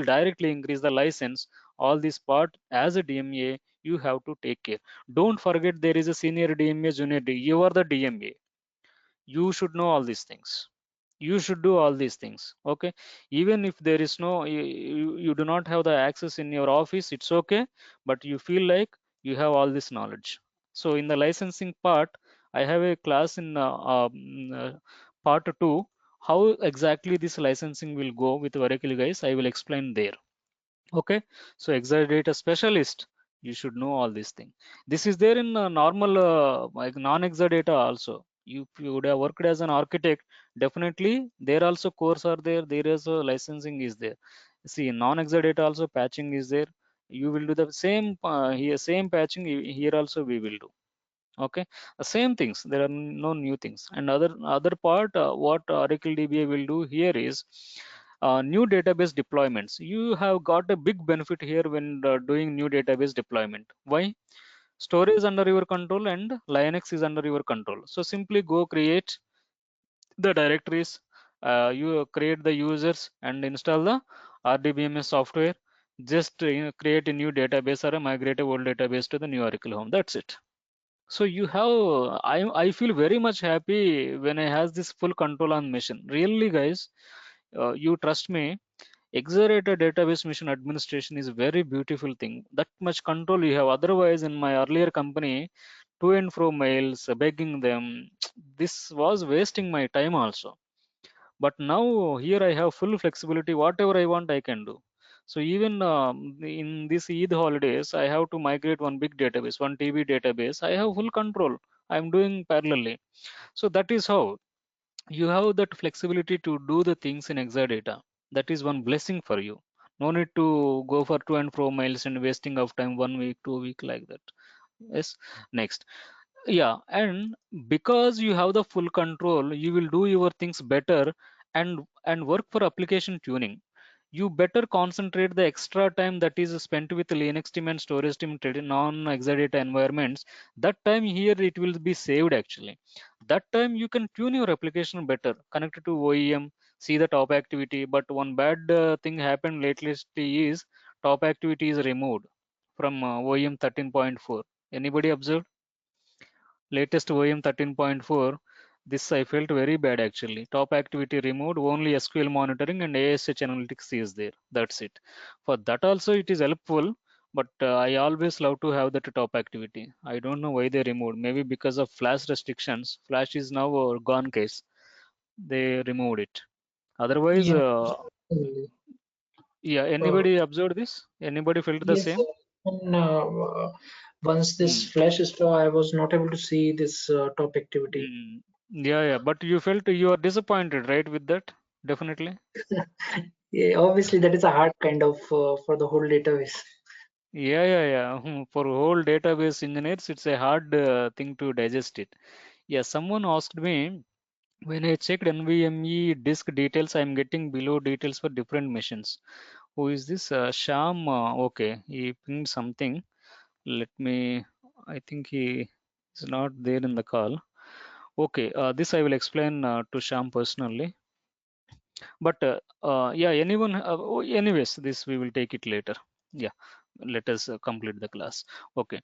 directly increase the license. All this part as a DMA, you have to take care. Don't forget there is a senior DMA, junior DMA. You are the DMA. You should know all these things. You should do all these things. Okay. Even if there is no, you do not have the access in your office, it's okay. But you feel like you have all this knowledge. So in the licensing part, I have a class in part 2. How exactly this licensing will go with Oracle guys, I will explain there. Okay, so Exadata specialist, you should know all these things. This is there in normal like non-Exadata also. If you would have worked as an architect, definitely there also course are there. There is a licensing is there. See, in non-Exadata also patching is there. You will do the same here, same patching here also we will do. Okay, the same things. There are no new things. And other part, what Oracle DBA will do here is new database deployments. You have got a big benefit here when doing new database deployment. Why? Storage is under your control and Linux is under your control. So simply go create the directories, you create the users and install the RDBMS software. Just create a new database or migrate a old database to the new Oracle home. That's it. So you have, I feel very much happy when I has this full control on machine. Really, guys, you trust me. Exadata database machine administration is a very beautiful thing. That much control you have. Otherwise, in my earlier company, to and fro mails, begging them, this was wasting my time also. But now here I have full flexibility. Whatever I want, I can do. So even in this Eid holidays, I have to migrate one big database, one TB database. I have full control. I'm doing parallelly. So that is how you have that flexibility to do the things in Exadata. That is one blessing for you. No need to go for to and fro mails and wasting of time 1 week, 2 week like that. Yes. Next. Yeah, and because you have the full control, you will do your things better and work for application tuning. You better concentrate the extra time that is spent with Linux team and storage team non-Exadata environments. That time here it will be saved actually. That time you can tune your application better, connect to OEM, see the top activity. But one bad thing happened lately is top activity is removed from OEM 13.4. Anybody observed? Latest OEM 13.4, this I felt very bad actually. Top activity removed, only SQL monitoring and ASH analytics is there. That's it. For that also it is helpful, but I always love to have that top activity. I don't know why they removed. Maybe because of Flash restrictions. Flash is now a gone case. They removed it. Otherwise, Yeah, absolutely. yeah. Uh, Anybody observed this? Anybody felt the yes, same? and once this Hmm. flash store, I was not able to see this top activity. Hmm. Yeah, yeah. But you felt you are disappointed, right, with that? Definitely. Yeah, obviously, that is a hard kind of for the whole database. Yeah, yeah, yeah. For whole database engineers, it's a hard thing to digest it. Yeah, someone asked me when I checked NVMe disk details, I'm getting below details for different machines. Who is this? Sham. Okay, he pinged something. Let me. I think he is not there in the call. Okay, this I will explain to Sham personally. But yeah, anyone. Anyways, this we will take it later. Yeah, let us complete the class. Okay.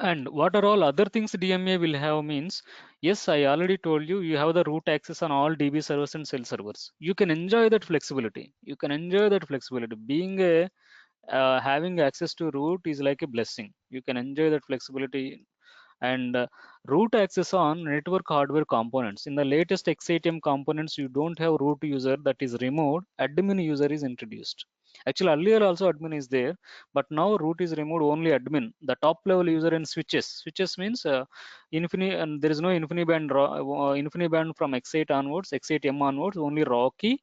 And what are all other things DMA will have means, yes, I already told you, you have the root access on all DB servers and cell servers. You can enjoy that flexibility. You can enjoy that flexibility. Being a having access to root is like a blessing. You can enjoy that flexibility and root access on network hardware components. In the latest X8M components, you don't have root user that is removed. Admin user is introduced. Actually, earlier also admin is there, but now root is removed, only admin. The top level user in switches. Switches means and there is no InfiniBand from X8 onwards, X8M onwards, only Rocky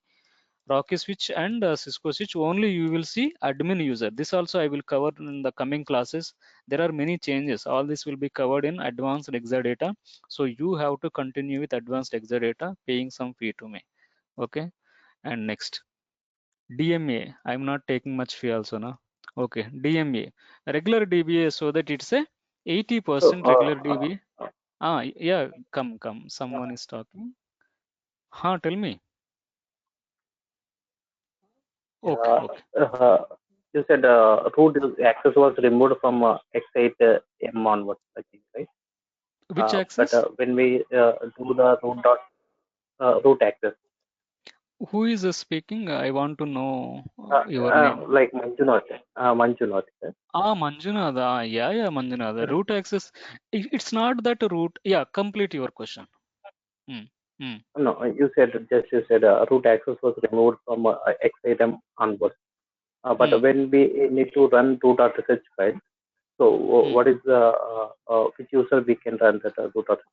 switch and Cisco switch. Only you will see admin user. This also I will cover in the coming classes. There are many changes. All this will be covered in advanced Exadata. So you have to continue with advanced Exadata, paying some fee to me. Okay. And next. DMA. I'm not taking much fee also, no? Okay, DMA. Regular DBA, so that it's a So, 80% regular DBA. Yeah, come. Someone is talking. Tell me. Okay, uh, okay. uh, you said root access was removed from X8 M onwards, I think, right? Which But access? when we do the root access, Who is speaking? I want to know your name. like Manjunath. Manjunath. Yeah, Manjunath. Root access. It's not that root. Yeah, complete your question. Hmm. Hmm. No, you said root access was removed from X8 M onwards. But Hmm. when we need to run root.sh file, so Hmm. what is the which user we can run that root.sh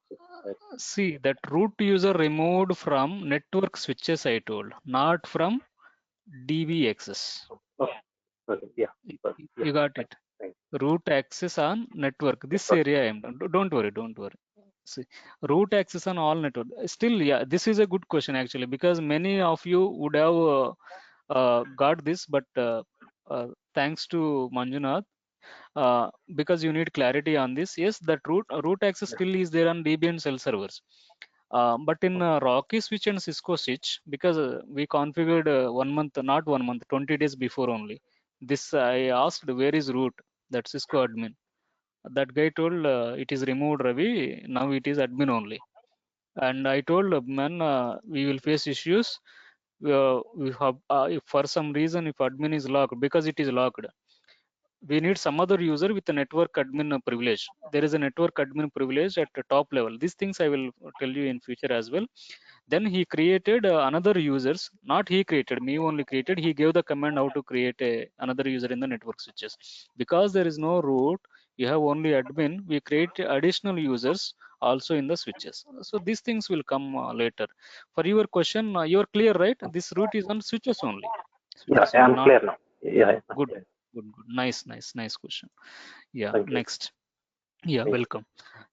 file? See, that root user removed from network switches, I told, not from DB access. Okay, okay, yeah, yeah, You got fine, it. thank Root access on network. you. This Yeah, got area I am done. Don't worry, don't worry. See, root access on all network. Still, yeah, this is a good question actually, because many of you would have got this, but thanks to Manjunath, because you need clarity on this. Yes, that root access yeah, still is there on DB and cell servers. But in okay, Rocky switch and Cisco switch, because we configured 1 month, not 1 month, 20 days before only. This I asked where is root, that Cisco admin. That guy told it is removed, Ravi. Now it is admin only. And I told man, we will face issues. We have, if for some reason, if admin is locked, because it is locked, we need some other user with a network admin privilege. There is a network admin privilege at the top level. These things I will tell you in future as well. Then he created another users, not he created, me only created. He gave the command how to create another user in the network switches. Because there is no root, you have only admin, we create additional users also in the switches. So these things will come later. For your question, you're clear, right? This root is on switches only. yeah, Switches only, I'm not clear now. Yeah, good. yeah, Good. Nice question. Yeah, thank you, next. Yeah, thank you. welcome.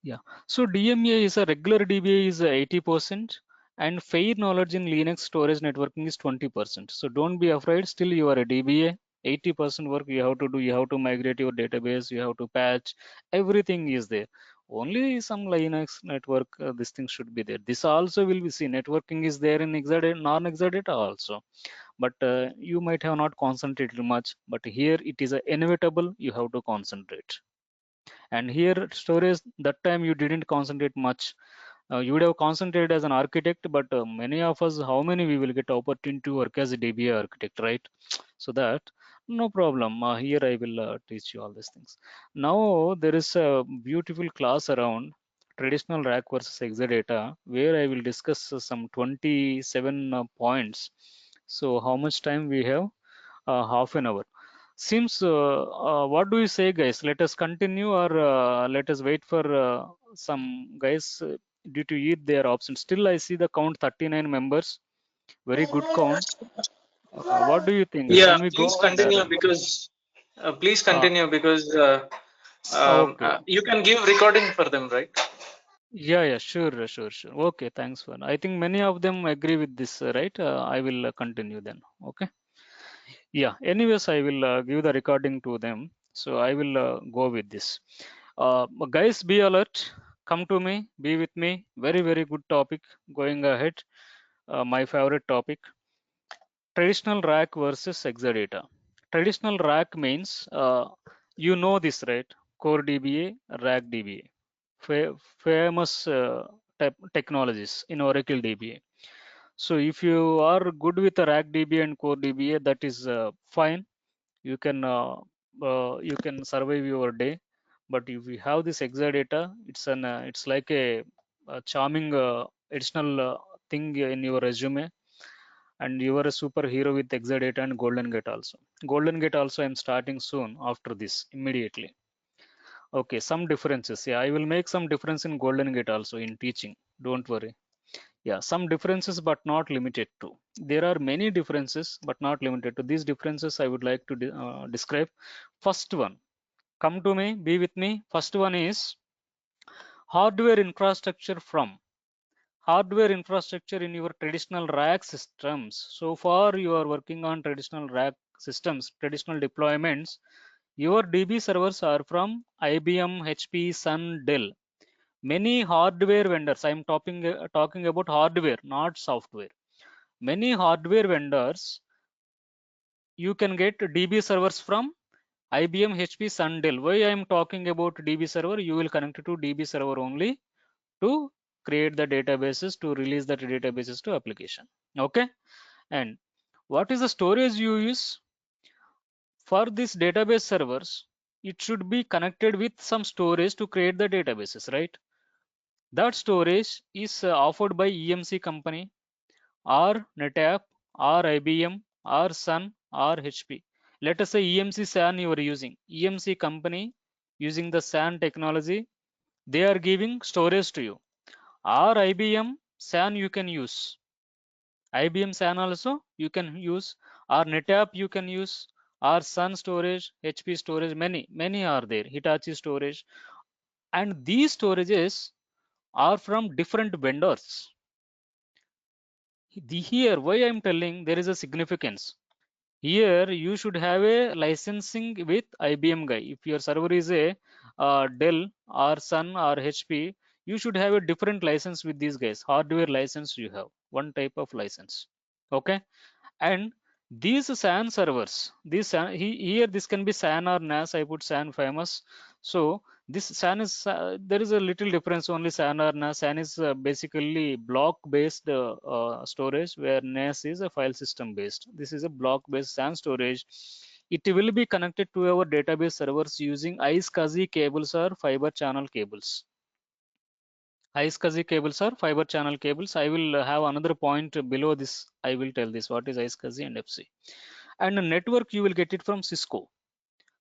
Yeah. So DMA is a regular DBA is 80% and fair knowledge in Linux storage networking is 20%. So don't be afraid. Still you are a DBA. 80% work you have to do. You have to migrate your database. You have to patch. Everything is there. Only some Linux network, this thing should be there. This also will be seen. Networking is there in Exadata, non-Exadata also. But you might have not concentrated much. But here it is inevitable. You have to concentrate. And here storage, that time you didn't concentrate much. You would have concentrated as an architect, but many of us, how many we will get opportunity to work as a DBA architect, right? So that no problem. Here I will teach you all these things. Now there is a beautiful class around traditional rack versus Exadata, where I will discuss some 27 points. So how much time we have? Half an hour. Seems, what do you say, guys? Let us continue, or let us wait for some guys due to eat their options. Still, I see the count 39 members. Very good count. What do you think? Yeah, Can we go please ahead? continue because Uh, okay. you can give recording for them, right? Yeah, sure. Okay, thanks for. I think many of them agree with this, right? I will continue then. Okay. Yeah. Anyways, I will give the recording to them. So I will go with this. Guys, be alert. Come to me. Be with me. Very good topic going ahead. My favorite topic: traditional rack versus Exadata. Traditional rack means you know this, right? Core DBA, rack DBA, famous technologies in Oracle DBA. So if you are good with a rack DBA and core DBA, that is fine. You can survive your day. But if you have this Exadata, it's like a charming additional thing in your resume, and you are a superhero with Exadata and Golden Gate also. Golden Gate also I'm starting soon after this immediately. Okay, some differences. Yeah, I will make some difference in Golden Gate also in teaching. Don't worry. Yeah, some differences, but not limited to. There are many differences, but not limited to. These differences I would like to describe. First one, come to me, be with me. First one is hardware infrastructure from hardware infrastructure in your traditional rack systems. So far you are working on traditional rack systems, traditional deployments. Your DB servers are from IBM, HP, Sun, Dell. Many hardware vendors, I'm talking about hardware, not software. Many hardware vendors, you can get DB servers from IBM, HP, Sun, Dell. Why I'm talking about DB server? You will connect to DB server only to create the databases, to release the databases to application. Okay. And what is the storage you use for this database servers? It should be connected with some storage to create the databases, right? That storage is offered by EMC company or NetApp or IBM or Sun or HP. Let us say EMC SAN you are using. EMC company using the SAN technology, they are giving storage to you. Or IBM SAN you can use. IBM SAN also you can use, or NetApp you can use, or Sun storage, HP storage, many are there, Hitachi storage. And these storages are from different vendors. Here, why I'm telling there is a significance. Here you should have a licensing with IBM guy. If your server is a Dell or Sun or HP, you should have a different license with these guys. Hardware license you have one type of license. Okay, and these SAN servers, here this can be SAN or NAS. I put SAN famous. So this SAN is there is a little difference only. SAN or NAS. SAN is basically block based storage, where NAS is a file system based. This is a block based SAN storage. It will be connected to our database servers using iSCSI cables or fiber channel cables. iSCSI cables are fiber channel cables. I will have another point below this. I will tell this what is iSCSI and FC. And a network you will get it from Cisco.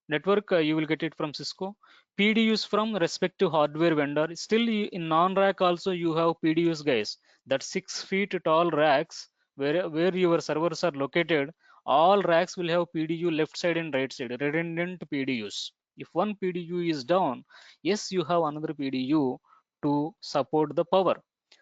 Network you will get it from Cisco. PDUs from respective hardware vendor. Still in non-rack also you have PDUs guys. That 6 feet tall racks where your servers are located. All racks will have PDU left side and right side, redundant PDUs. If one PDU is down, yes, you have another PDU to support the power,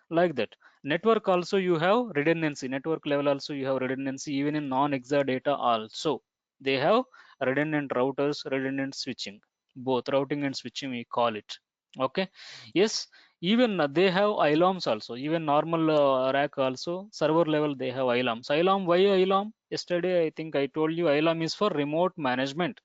like that. Network also you have redundancy. Network level also you have redundancy. Even in non-Exadata also they have redundant routers, redundant switching, both routing and switching we call it. Okay, yes, even they have ILOMs also. Even normal rack also, server level they have ILOMs. ILOM, why ILOM? Yesterday I think I told you ILOM is for remote management.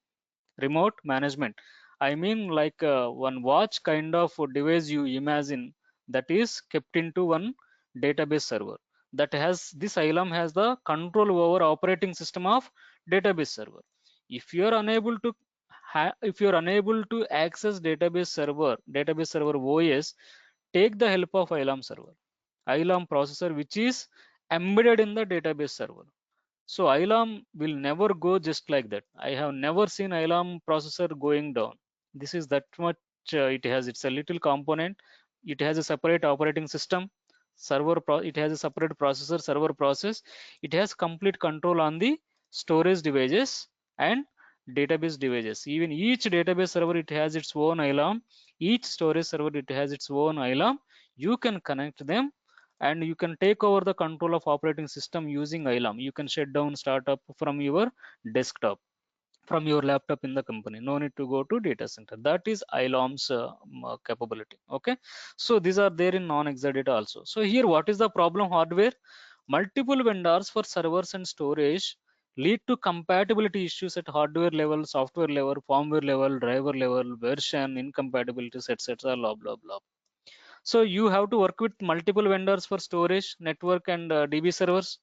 Remote management, I mean, like one watch kind of device you imagine, that is kept into one database server, that has this ILAM has the control over operating system of database server. If you are unable to if you are unable to access database server OS, take the help of ILAM server, ILAM processor, which is embedded in the database server. So ILAM will never go just like that. I have never seen ILAM processor going down. This is that much it has. It's a little component. It has a separate operating system, it has a separate processor, server process. It has complete control on the storage devices and database devices. Even each database server, it has its own ILAM. Each storage server, it has its own ILAM. You can connect them and you can take over the control of operating system using ILAM. You can shut down startup from your desktop, from your laptop in the company. No need to go to data center. That is ILAM's capability. Okay, so these are there in non-Exadata also. So here, what is the problem? Hardware, multiple vendors for servers and storage lead to compatibility issues at hardware level, software level, firmware level, driver level, version incompatibilities, etc. Blah blah blah. So you have to work with multiple vendors for storage, network, and DB servers.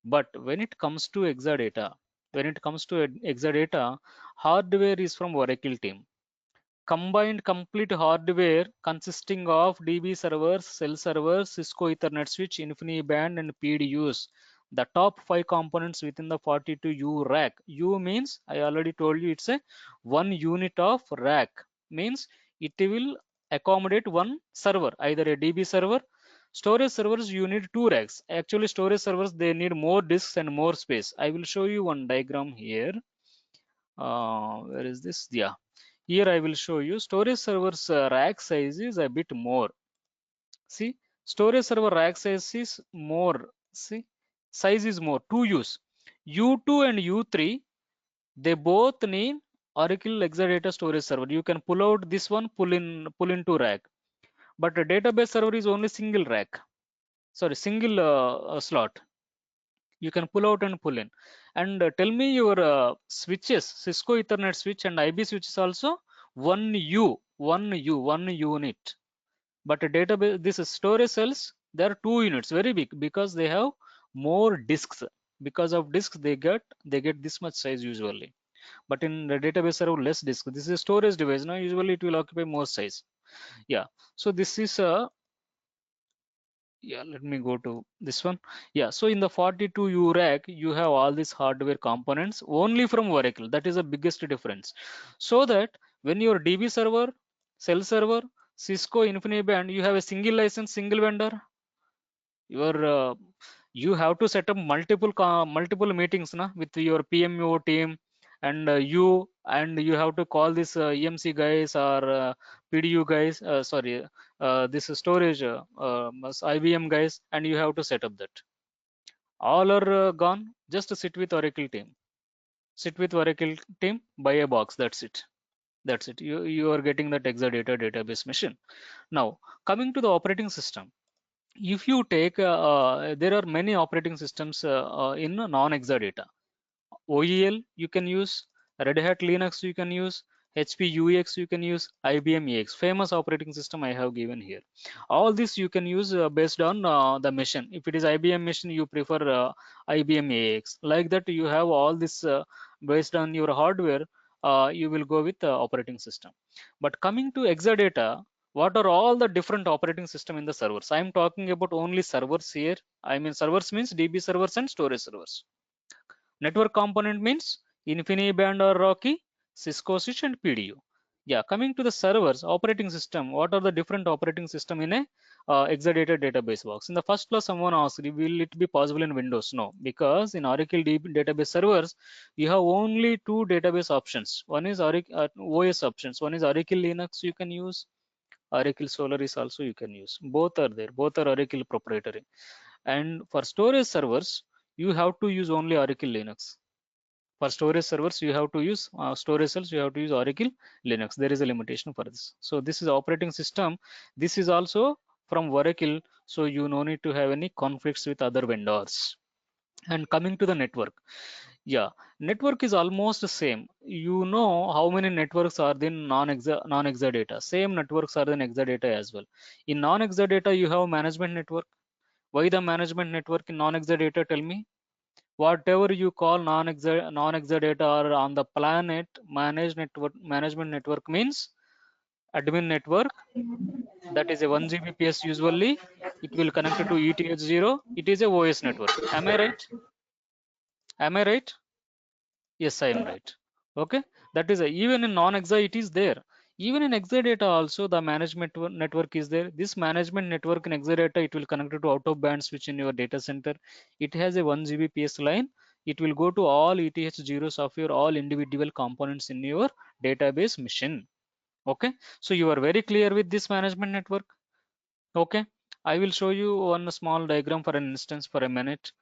But when it comes to Exadata, hardware is from Oracle team. Combined complete hardware consisting of DB servers, cell servers, Cisco Ethernet switch, InfiniBand, and PDUs. The top 5 components within the 42U rack. U means, I already told you, it's a one unit of rack. Means it will accommodate one server, either a DB server. Storage servers, you need 2 racks. Actually, storage servers, they need more disks and more space. I will show you one diagram here. Where is this? Yeah, here I will show you storage servers rack size is a bit more. See, Storage server rack size is more. See, size is more. 2 use. U2 and U3, they both need Oracle Exadata storage server. You can pull out this one, pull into rack. But a database server is only single rack. Sorry, single slot. You can pull out and pull in. And tell me your switches, Cisco Ethernet switch and IB switches also one unit. But a database, this is storage cells, there are 2 units, very big, because they have more disks. Because of disks, they get this much size usually. But in the database server, less disk. This is a storage device. Now usually it will occupy more size. Yeah. So this is a let me go to this one. So in the 42U rack, you have all these hardware components only from Oracle. That is the biggest difference. So that when your DB server, cell server, Cisco InfiniBand, you have a single license, single vendor. You have to set up multiple meetings with your PMO team, and you have to call this EMC guys or PDU guys, this storage IBM guys, and you have to set up that. All are gone. Just sit with Oracle team. Sit with Oracle team, buy a box. That's it. You are getting that Exadata database machine. Now coming to the operating system. If you take there are many operating systems in non-Exadata. OEL you can use, Red Hat Linux you can use, HP UX you can use, IBM AX, famous operating system I have given here. All this you can use based on the machine. If it is IBM machine, you prefer IBM AX. Like that, you have all this based on your hardware. You will go with operating system. But coming to Exadata, what are all the different operating system in the servers? I am talking about only servers here. I mean servers means DB servers and storage servers. Network component means InfiniBand or Rocky, Cisco switch and PDU. Coming to the servers, operating system, what are the different operating system in a Exadata database box? In the first class, someone asked, will it be possible in Windows? No, because in Oracle database servers, you have only 2 database options. One is OS options. One is Oracle Linux you can use. Oracle Solaris also you can use. Both are there. Both are Oracle proprietary. And for storage servers, you have to use only Oracle Linux. For storage servers, you have to use storage cells, you have to use Oracle Linux. There is a limitation for this. So this is operating system. This is also from Oracle, so you no need to have any conflicts with other vendors. And coming to the network, network is almost the same. You know how many networks are in non-Exadata. Same networks are in Exadata as well. In non-Exadata, you have management network. Why the management network in non-Exadata? Tell me. Whatever you call non-Exadata or on the planet, management network means admin network. That is a 1 Gbps usually. It will connect to ETH0. It is a OS network. Am I right? Am I right? Yes, I am right. Okay, that is even in non-Exa it is there. Even in Exadata also the management network is there. This management network in Exadata, it will connect to out of band switch in your data center. It has a 1 Gbps line. It will go to all ETH0s of your all individual components in your database machine. Okay, so you are very clear with this management network. Okay, I will show you one small diagram for an instance for a minute.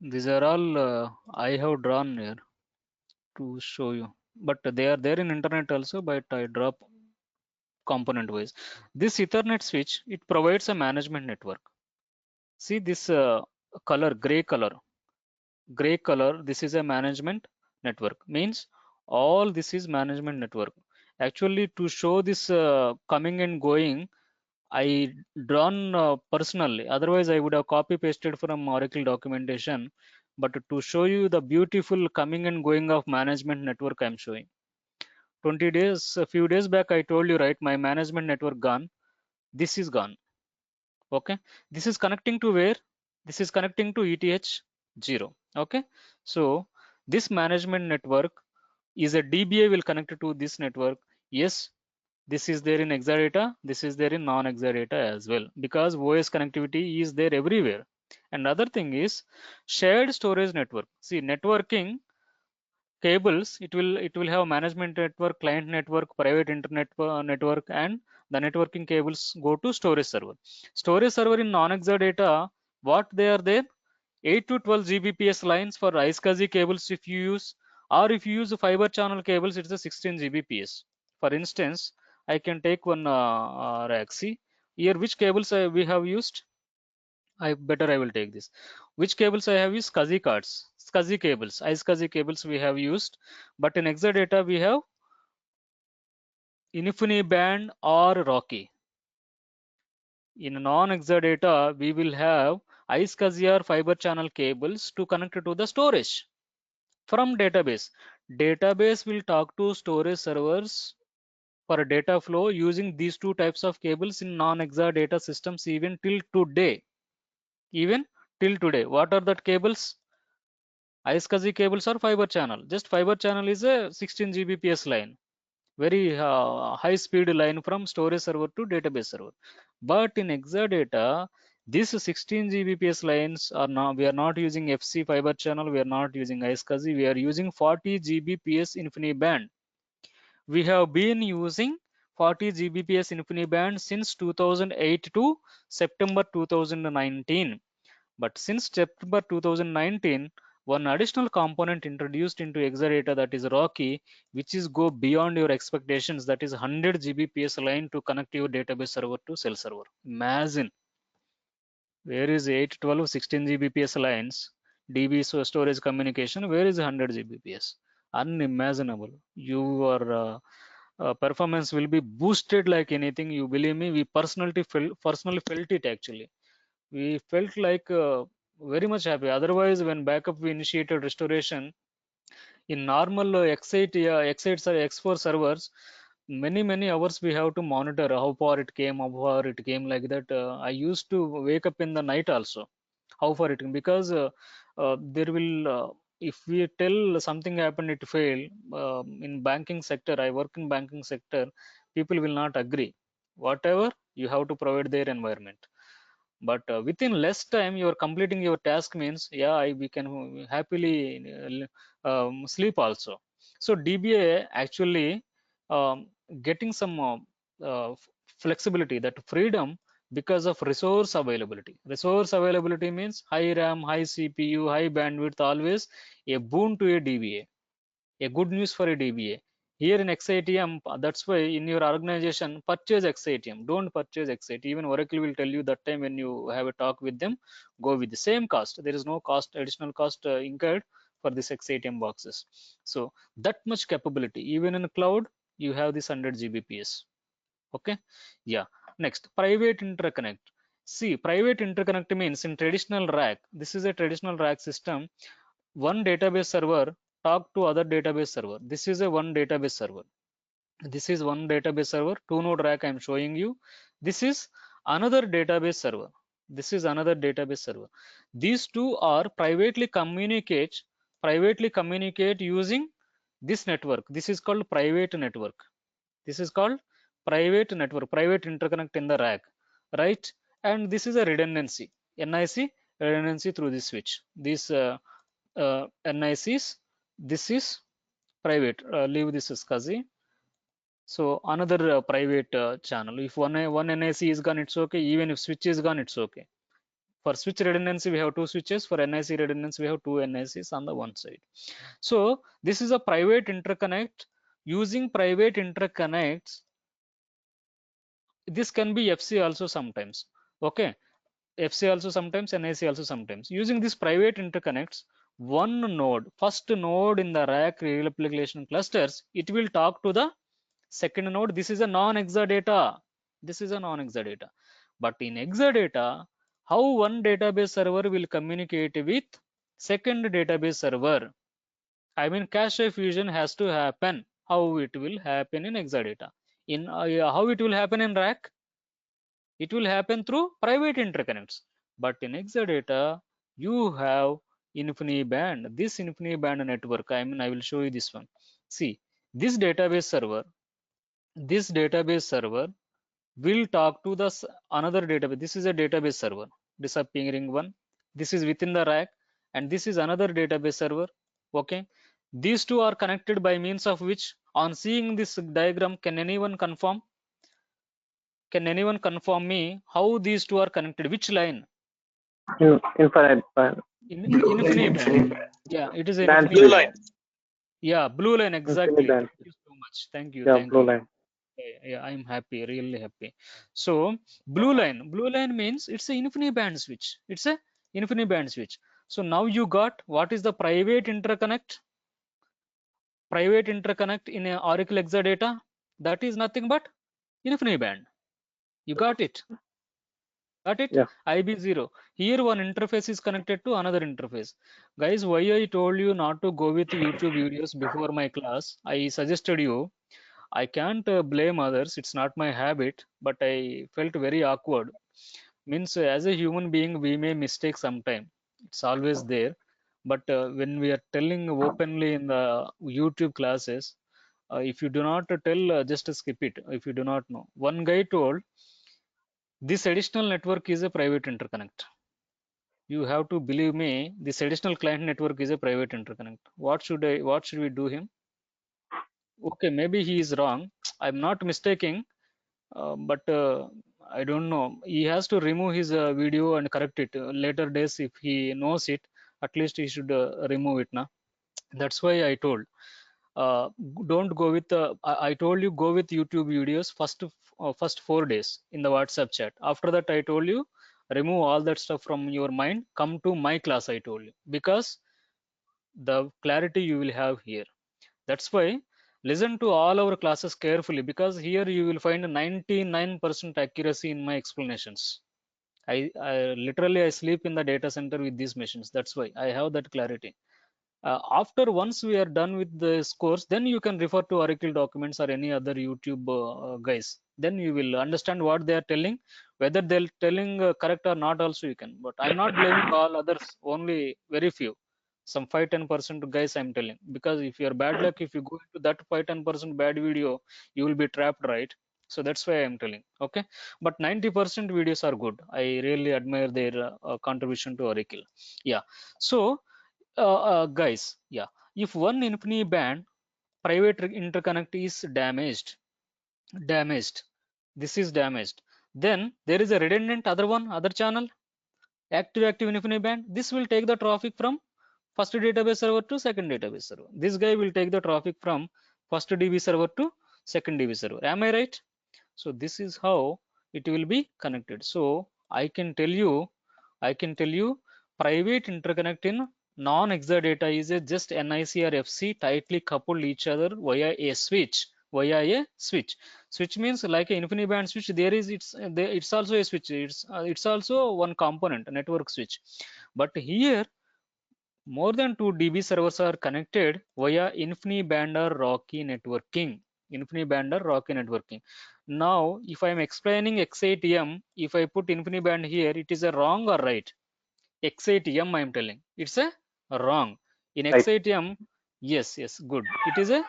These are all I have drawn here to show you, but they are there in internet also, but I drop component wise. This Ethernet switch, it provides a management network. See this color, gray color, this is a management network, means all this is management network. Actually, to show this coming and going, I drawn personally, otherwise I would have copy pasted from Oracle documentation, but to show you the beautiful coming and going of management network, I'm showing. 20 days, a few days back, I told you, right, my management network gone. This is gone. Okay, this is connecting to where? This is connecting to ETH0. Okay, so this management network is a DBA will connect to this network. Yes, this is there in Exadata, this is there in non-Exadata as well, because OS connectivity is there everywhere. Another thing is shared storage network. See, networking, cables, it will have management network, client network, private internet network, and the networking cables go to storage server. Storage server in non-Exadata, what they are there? 8 to 12 Gbps lines for iSCSI cables if you use, or if you use fiber channel cables, it's a 16 Gbps. For instance, I can take one rack. See here, which cables we have used? I will take this. Which cables I have used? SCSI cards, SCSI cables, iSCSI cables we have used. But in Exadata we have InfiniBand or Rocky. In non-Exadata we will have iSCSI or fiber channel cables to connect to the storage from database. Database will talk to storage servers for a data flow using these two types of cables in non-Exadata systems even till today. Even till today. What are that cables? iSCSI cables or fiber channel. Just fiber channel is a 16 Gbps line, very high speed line from storage server to database server. But in Exadata, these 16 Gbps lines are now, we are not using FC fiber channel, we are not using iSCSI, we are using 40 Gbps InfiniBand. We have been using 40 Gbps InfiniBand since 2008 to September 2019. But since September 2019, one additional component introduced into Exadata, that is Rocky, which is go beyond your expectations, that is 100 Gbps line to connect your database server to cell server. Imagine, where is 8, 12, 16 Gbps lines, DB storage communication, where is 100 Gbps? Unimaginable. Your performance will be boosted like anything. You believe me, we personally felt it actually. We felt like very much happy. Otherwise, when backup we initiated restoration in normal X8, X8 or X4 servers, many hours we have to monitor how far it came, like that. I used to wake up in the night also, how far it came, because there will if we tell something happened, it failed. In banking sector, I work in banking sector, people will not agree. Whatever, you have to provide their environment. But within less time you are completing your task means, yeah, we can happily sleep also. So DBA actually getting some flexibility, that freedom, because of resource availability. Resource availability means high RAM, high CPU, high bandwidth, always a boon to a DBA, a good news for a DBA. Here in XATM, that's why in your organization, purchase XATM. Don't purchase XATM. Even Oracle will tell you that time when you have a talk with them, go with the same cost. There is no cost, additional cost incurred for this XATM boxes. So that much capability. Even in cloud, you have this 100 Gbps. Okay. Yeah. Next, private interconnect. See, private interconnect means in traditional rack, this is a traditional rack system. One database server talk to other database server. This is a one database server. This is one database server, 2-node rack I am showing you. This is another database server. This is another database server. These two are privately communicate using this network. This is called private network. This is called private network, private interconnect in the rack, right? And this is a redundancy, NIC redundancy through this switch. This NICs, this is private. Leave this SCSI. So another private channel. If one NIC is gone, it's okay. Even if switch is gone, it's okay. For switch redundancy, we have two switches. For NIC redundancy, we have two NICs on the one side. So this is a private interconnect. Using private interconnects, this can be FC also sometimes. Okay, FC also sometimes, NIC also sometimes. Using these private interconnects, one node, first node in the rack replication clusters, it will talk to the second node. This is a non-Exadata. This is a non-Exadata. But in Exadata, how one database server will communicate with second database server? I mean, cache fusion has to happen. How it will happen in Exadata? In how it will happen in rack? It will happen through private interconnects. But in Exadata, you have InfiniBand. This InfiniBand network, I mean, I will show you this one. See, this database server will talk to the another database. This is a database server, disappearing one. This is within the rack, and this is another database server. Okay, These two are connected by means of which, on seeing this diagram, can anyone confirm? Can anyone confirm me how these two are connected? Which line? Infinite band. InfiniBand. Yeah, it is Band Blue switch. line. InfiniBand. Yeah, blue line, Infinite exactly. band. Thank you so much. Thank you. Yeah, Thank blue you. line. Yeah, I'm happy, really happy. So blue line means it's a InfiniBand switch. It's a InfiniBand switch. So now you got what is the private interconnect? Private interconnect in a Oracle Exadata? That is nothing but InfiniBand. You got it? Got it? Yeah. IB0. Here one interface is connected to another interface. Guys, why I told you not to go with YouTube videos before my class? I suggested you. I can't blame others. It's not my habit, but I felt very awkward. Means as a human being, we may mistake sometime. It's always there. But when we are telling openly in the YouTube classes, if you do not tell, just skip it. If you do not know, one guy told this additional network is a private interconnect. You have to believe me. This additional client network is a private interconnect. What should we do him? Okay, maybe he is wrong. I'm not mistaking, but I don't know. He has to remove his video and correct it later days. If he knows it, at least he should remove it now. That's why I told. uh, don't go with I told you go with YouTube videos first 4 days in the WhatsApp chat. After that, I told you remove all that stuff from your mind. Come to my class. I told you, because the clarity you will have here. That's why listen to all our classes carefully, because here you will find 99% accuracy in my explanations. I literally I sleep in the data center with these machines. That's why I have that clarity. After once we are done with this course, then you can refer to Oracle documents or any other YouTube guys. Then you will understand what they are telling, whether they're telling correct or not. Also you can. But I'm not blaming all others. Only very few, some 5-10% guys I'm telling. Because if you're bad luck, if you go into that 5-10% bad video, you will be trapped, right? So that's why I'm telling. Okay, but 90% videos are good. I really admire their contribution to Oracle. Yeah. So guys, yeah, if one InfiniBand private interconnect is damaged, this is damaged, then there is a redundant other channel, active InfiniBand. This will take the traffic from first database server to second database server. This guy will take the traffic from first DB server to second DB server. Am I right? So this is how it will be connected. So I can tell you private interconnect in non-Exadata is a just NIC or FC tightly coupled each other via a switch. Switch means like an InfiniBand switch. There is it's also a switch. It's also one component, a network switch. But here more than 2 DB servers are connected via InfiniBand or Rocky networking. InfiniBand or Rocky networking. Now, if I am explaining X8M, if I put InfiniBand here, it is a wrong or right? X8M I am telling. It's a wrong. In Right. X8M, yes, good. It is a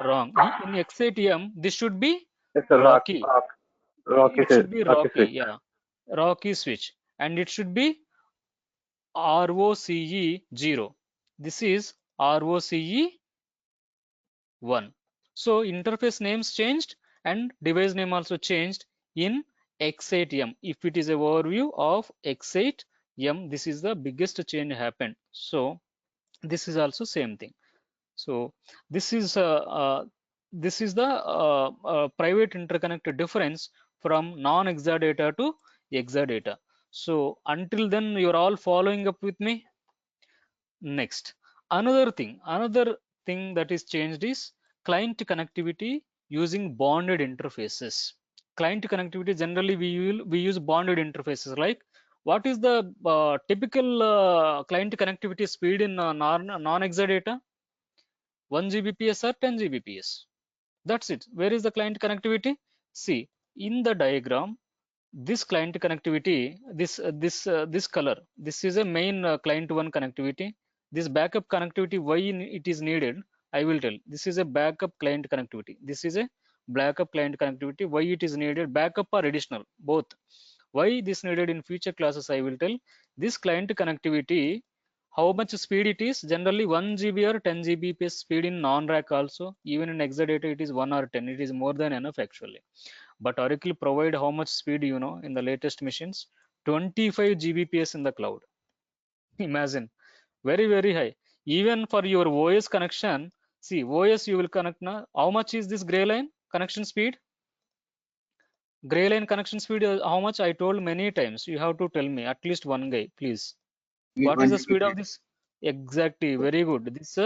wrong. In X8M, this should be It's a Rocky. It should be rocky Rocky, switch. yeah. Rocky switch. And it should be ROCE 0. This is ROCE 1. So interface names changed and device name also changed in X8M. If it is a overview of X8M, this is the biggest change happened. So this is also same thing. So this is the private interconnect difference from non-Exadata to Exadata. So until then, you're all following up with me. Next, another thing that is changed is client connectivity using bonded interfaces. Client connectivity, generally we use bonded interfaces. Like, what is the typical client connectivity speed in non-Exadata? 1 Gbps or 10 Gbps? That's it. Where is the client connectivity? See, in the diagram, this client connectivity, this color, this is a main client one connectivity. This backup connectivity, why it is needed, I will tell. This is a backup client connectivity. This is a backup client connectivity. Why it is needed? Backup or additional, both. Why this needed in future classes, I will tell. This client connectivity How much speed it is? Generally 1 GB or 10 Gbps speed in non-rack also. Even in Exadata it is 1 or 10. It is more than enough actually. But Oracle provide how much speed, you know, in the latest machines? 25 Gbps in the cloud. Imagine, very, very high. Even for your OS connection, see, OS you will connect now. How much is this gray line connection speed? Gray line connection speed, how much? I told many times. You have to tell me, at least one guy, please. What is 1 the speed Gbps. of this? Exactly, very good. This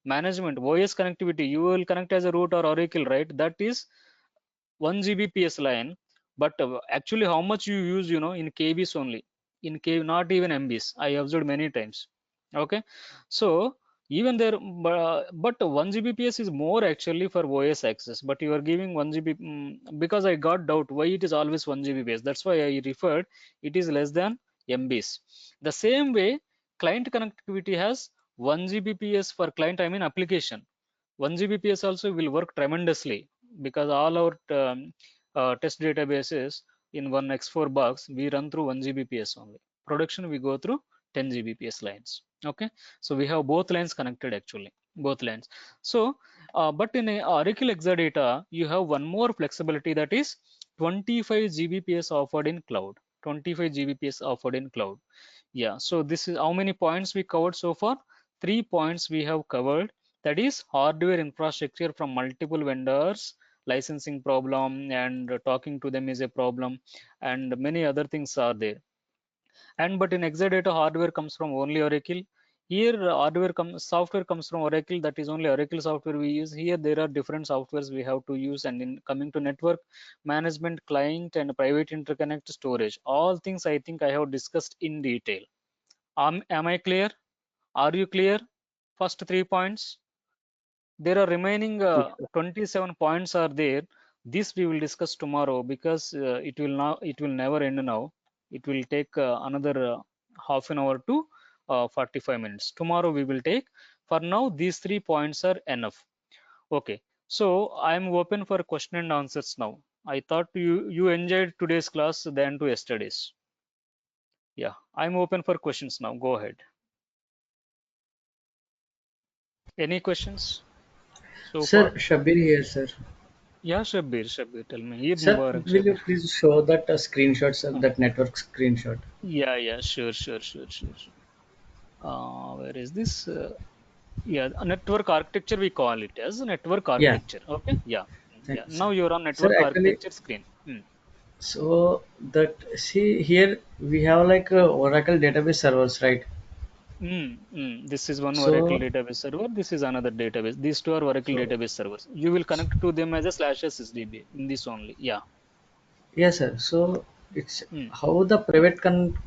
management, OS connectivity. You will connect as a root or Oracle, right? That is 1 Gbps line. But actually, how much you use, you know, in KBs only. In K, not even MBs. I observed many times. Okay, so even there, but 1 Gbps is more actually for OS access. But you are giving 1 GB because I got doubt why it is always 1 Gbps. That's why I referred it is less than MBs. The same way, client connectivity has 1 Gbps for client, I mean application. 1 Gbps also will work tremendously because all our test databases in one X4 box, we run through 1 Gbps only. Production, we go through 10 Gbps lines. Okay, so we have both lines connected actually, both lines. So, but in a Oracle Exadata, you have one more flexibility, that is 25 Gbps offered in cloud. 25 Gbps offered in cloud. Yeah, so this is how many points we covered so far? 3 points we have covered. That is hardware infrastructure from multiple vendors, licensing problem, and talking to them is a problem, and many other things are there. And but in Exadata, hardware comes from only Oracle. Here software comes from Oracle, that is only Oracle software we use. Here there are different softwares we have to use. And in coming to network management, client and private interconnect, storage, all things I think I have discussed in detail. Am I clear? Are you clear? First 3 points. There are remaining Yes, sir. 27 points are there. This we will discuss tomorrow because it will never end now. It will take another half an hour to 45 minutes. Tomorrow we will take. For now, these 3 points are enough. Okay. So I am open for question and answers now. I thought you enjoyed today's class than to yesterday's. Yeah, I'm open for questions now. Go ahead. Any questions so Sir, far? Shabir here, sir. Yeah, Shabbir, tell me. Eid Sir, Mubarak, will you Shabbir. please show that screenshots of Uh, that network screenshot? yeah, sure. Where is this? Yeah, a network architecture we call it as network Yeah, architecture. Okay, yeah, thank yeah. you, sir. Now you're on Sir, network actually, architecture screen. so that see here we have like Oracle database servers, right? This is one Oracle So database server. This is another database. These two are Oracle so database servers. You will connect to them as a /SSDB in this only. Yeah. yes, sir. So it's Mm, how the private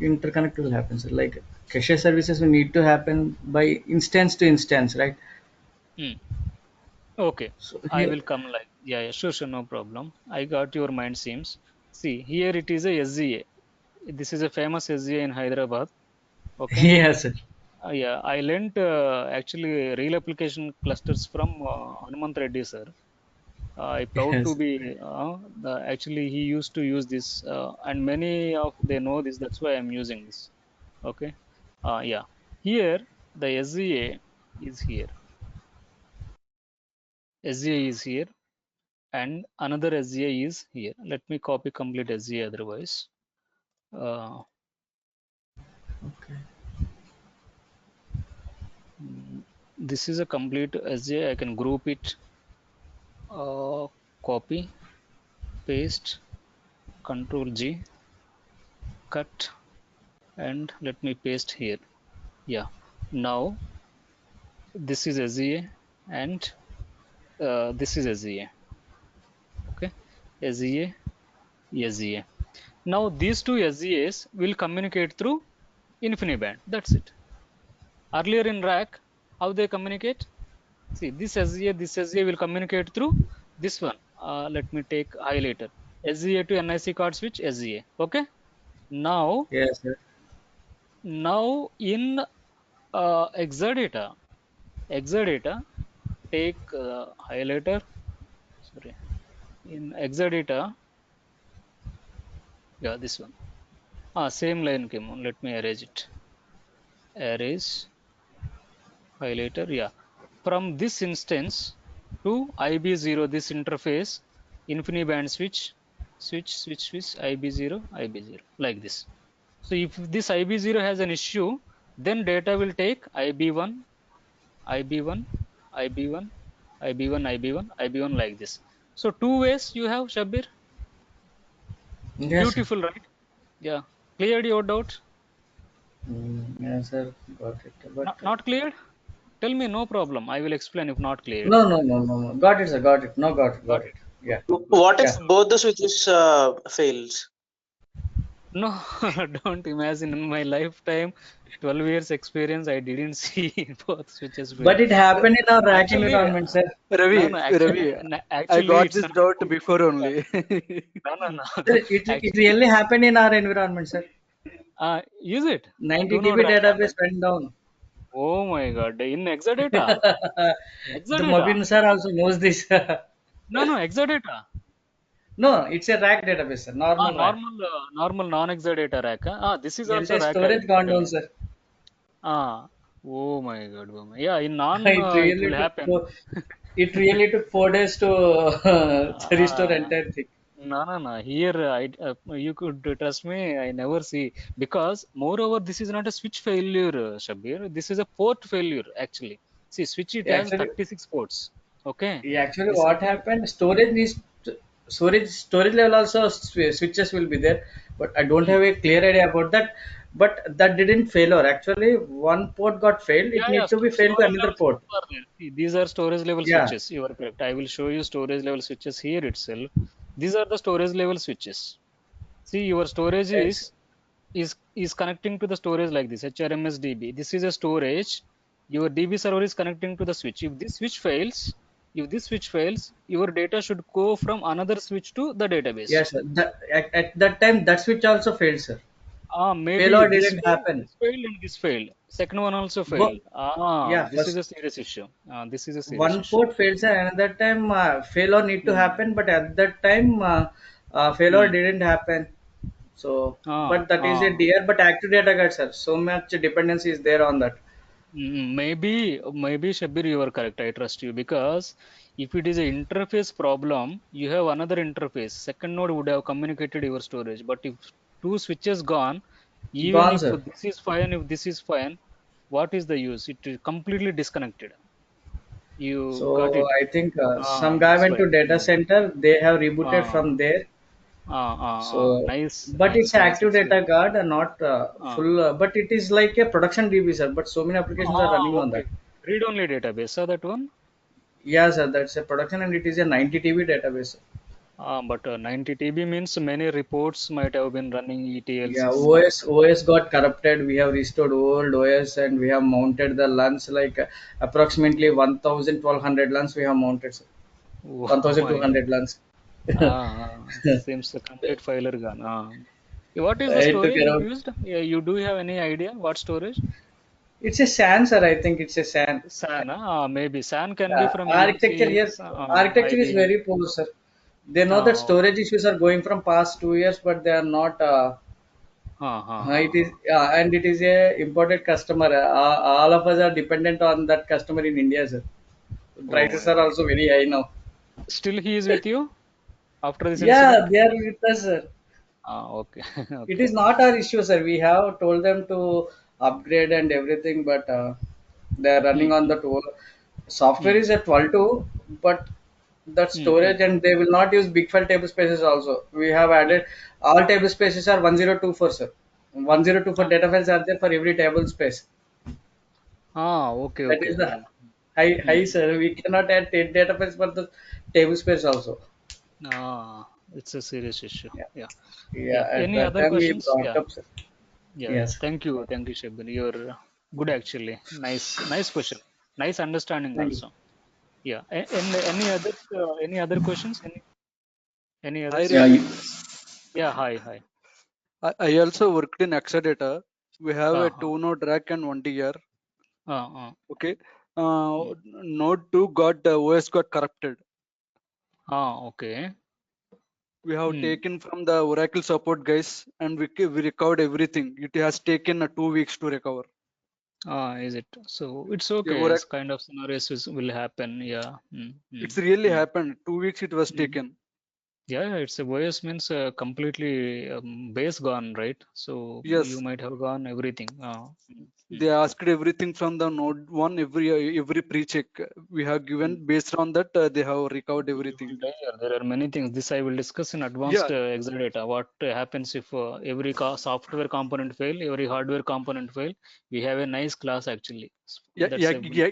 interconnect will happen. So like cache services will need to happen by instance to instance, right? mm. Okay, So I here, will come like, yeah, sure, no problem. I got your mind seems. See, here it is a SZA. This is a famous SZA in Hyderabad. Okay. yes, sir. Yeah, I lent actually real application clusters from Hanumant Reddy sir. I proud to Yes. be actually he used to use this and many of they know this. That's why I'm using this. Okay. Yeah. Here the SZA is here. SZA is here. And another SGI is here. Let me copy complete SGI otherwise. Uh, Okay. this is a complete SGI. I can group it, copy, paste, Control G, cut, and let me paste here. Yeah. Now this is SGA and this is SGA. Okay. SGA, SGA. Now these two SGAs will communicate through InfiniBand. That's it. Earlier in rack, how they communicate? See, this SZA will communicate through this one. Let me take highlighter. SZA to NIC card switch SZA. Okay. Now, Yes, sir. in Exadata, take highlighter. Sorry. In Exadata, yeah, this one. Same line came on. Let me erase it. Erase. highlighter, yeah. From this instance to IB0, this interface, InfiniBand switch, IB0, IB0, like this. So if this IB0 has an issue, then data will take IB1, IB1, IB1, IB1, IB1, IB1 like this. So two ways you have, Shabir. Yes, sir. Beautiful, right? Yeah. Cleared your doubt? Yes, sir. Got it. But Not cleared? Tell me, no problem. I will explain if not cleared. no, no, no, no, no. Got it, sir. Got it. No, got it. Got Got it. it. Yeah. Good, good. What if Yeah. both the switches fails? No, don't imagine in my lifetime, 12 years experience, I didn't see both switches fail. But it happened in our rack Actually, environment, sir. no, Ravi, no, Ravi, I actually, got it's this not. doubt before only. No, no, no, Sir, no. it Actually, really happened in our environment, sir. use it. 90 Do not TB rack database happened. went down. Oh my God. In Exadata. The Exadata. Mobin sir also knows this. No, no, Exadata. No, it's a rack database, sir. Normal rack. Normal non-Exadata rack. This is There is also a rack storage gone down, actually. sir. Oh my God. Oh my. Yeah, in non, It it really will took happen. four, it really took 4 days to restore Ah, entire thing. no, no, no. Here, you could trust me. I never see because moreover, this is not a switch failure, Shabir. This is a port failure actually. See, switch it has Actually, 36 ports. Okay, actually, this what entire. happened? Storage level also switches will be there, but I don't Hmm. have a clear idea about that. But that didn't fail, or actually, one port got failed. It Yeah, yeah. need to be failed to Storage another level port. switches are there. See, these are storage level Yeah, switches. You are correct. I will show you storage level switches here itself. These are the storage level switches. See, your storage yes, is connecting to the storage like this, HRMS DB. This is a storage. Your DB server is connecting to the switch. If this switch fails, your data should go from another switch to the database. yes, sir. At that time, that switch also failed, sir. Maybe Failure didn't happen. this failed, and this failed. Second one also Bo- failed. yeah, This is first a serious issue. This is a serious one issue. port fails and another time failure need to Hmm. happen, but at that time failure Hmm. didn't happen. So, Ah, but that is a ah. dear, but active data guard, sir. So much dependency is there on that. Maybe Shabir, you are correct. I trust you because if it is an interface problem, you have another interface. Second node would have communicated your storage. But if two switches gone, even Gone, if sir. this is fine, if this is fine, what is the use? It is completely disconnected. You got So it. I think some guy That's went why. to data center. They have rebooted Ah, from there. So, nice, but nice, it's nice. active Excellent. data guard, not Ah, full. But it is like a production DB, sir. But so many applications are running on okay. that. Read-only database. So that one. Yeah, sir. That's a production, and it is a 90 TB database. But 90 TB means many reports might have been running ETL Yeah, 6. OS got corrupted. We have restored old OS and we have mounted the LUNs like approximately 1,200 LUNs we have mounted. Sir. Oh my God. 1,200 LUNs. Seems the complete failure gone. What is the It took storage you around. used? Yeah, you do have any idea what storage? It's a SAN, sir. I think it's a SAN. SAN. Maybe SAN can be from Architecture here, EMC, architecture is IBM. very poor, sir. They know that Okay. storage issues are going from past 2 years, but they are not. It is, and it is a imported customer. All of us are dependent on that customer in India, sir. Oh Prices my are God. also very high now. Still he is with you after this Yeah, incident? they are with us, sir. Okay. It Okay. is not our issue, sir. We have told them to upgrade and everything, but they are Hmm, running on hmm, the tool. Software hmm, is at 12.2, but that hmm, hmm. storage and they will not use big file table spaces also. We have added all table spaces are 1024, sir. 1024 data files are there for every table space. Okay, That okay. is the high, Hmm. sir. We cannot add 10 data files for the table space also. It's a serious issue. Yeah, Yeah. yeah. Yeah. At Any that other time we questions? brought Yeah. up, sir. Yeah. Yeah. Yes. Thank you, Shabin. You're good actually. Nice question. Nice understanding Thank you. also. Yeah. And any other questions? Any Hi others? Yeah, Ravi. Yeah. Hi. I also worked in Exadata. We have a Uh-huh. 2 node rack and 1 TR. Uh-uh. Okay. Mm. Node 2 got OS got corrupted. Okay. We have Hmm. taken from the Oracle support guys and we recovered everything. It has taken 2 weeks to recover. Is it? So it's okay. Yeah, It's kind of scenarios will happen. Yeah. it's really Mm. happened. 2 weeks it was Mm. taken. Yeah, it's a OS means completely base gone, right? So you Yes, might have gone everything. Mm. they asked everything from the node one every pre-check. We have Mm. given based on that they have recovered everything. There are many things. This I will discuss in Yeah, advanced Exadata. What happens if every software component fail, every hardware component fail? We have a nice class actually. yeah, That's yeah, a yeah,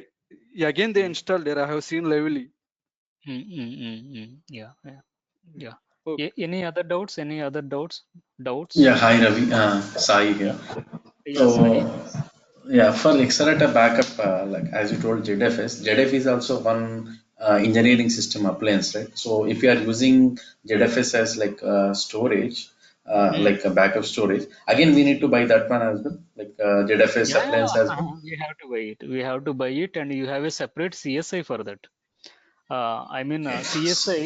yeah. Again they mm, installed there. I have seen lively. yeah, yeah, yeah. Okay. Any other doubts? Any other doubts? Doubts? Yeah, hi Ravi, Sai here. Yeah, Sahi. So, yeah, for Exadata backup, like as you told ZFS, ZF is also one engineering system appliance, right? So, if you are using ZFS as like storage, Hmm. like a backup storage, again we need to buy that one as well, like ZFS Yeah, appliance as well. we have to buy it. We have to buy it, and you have a separate CSI for that. I mean, CSI,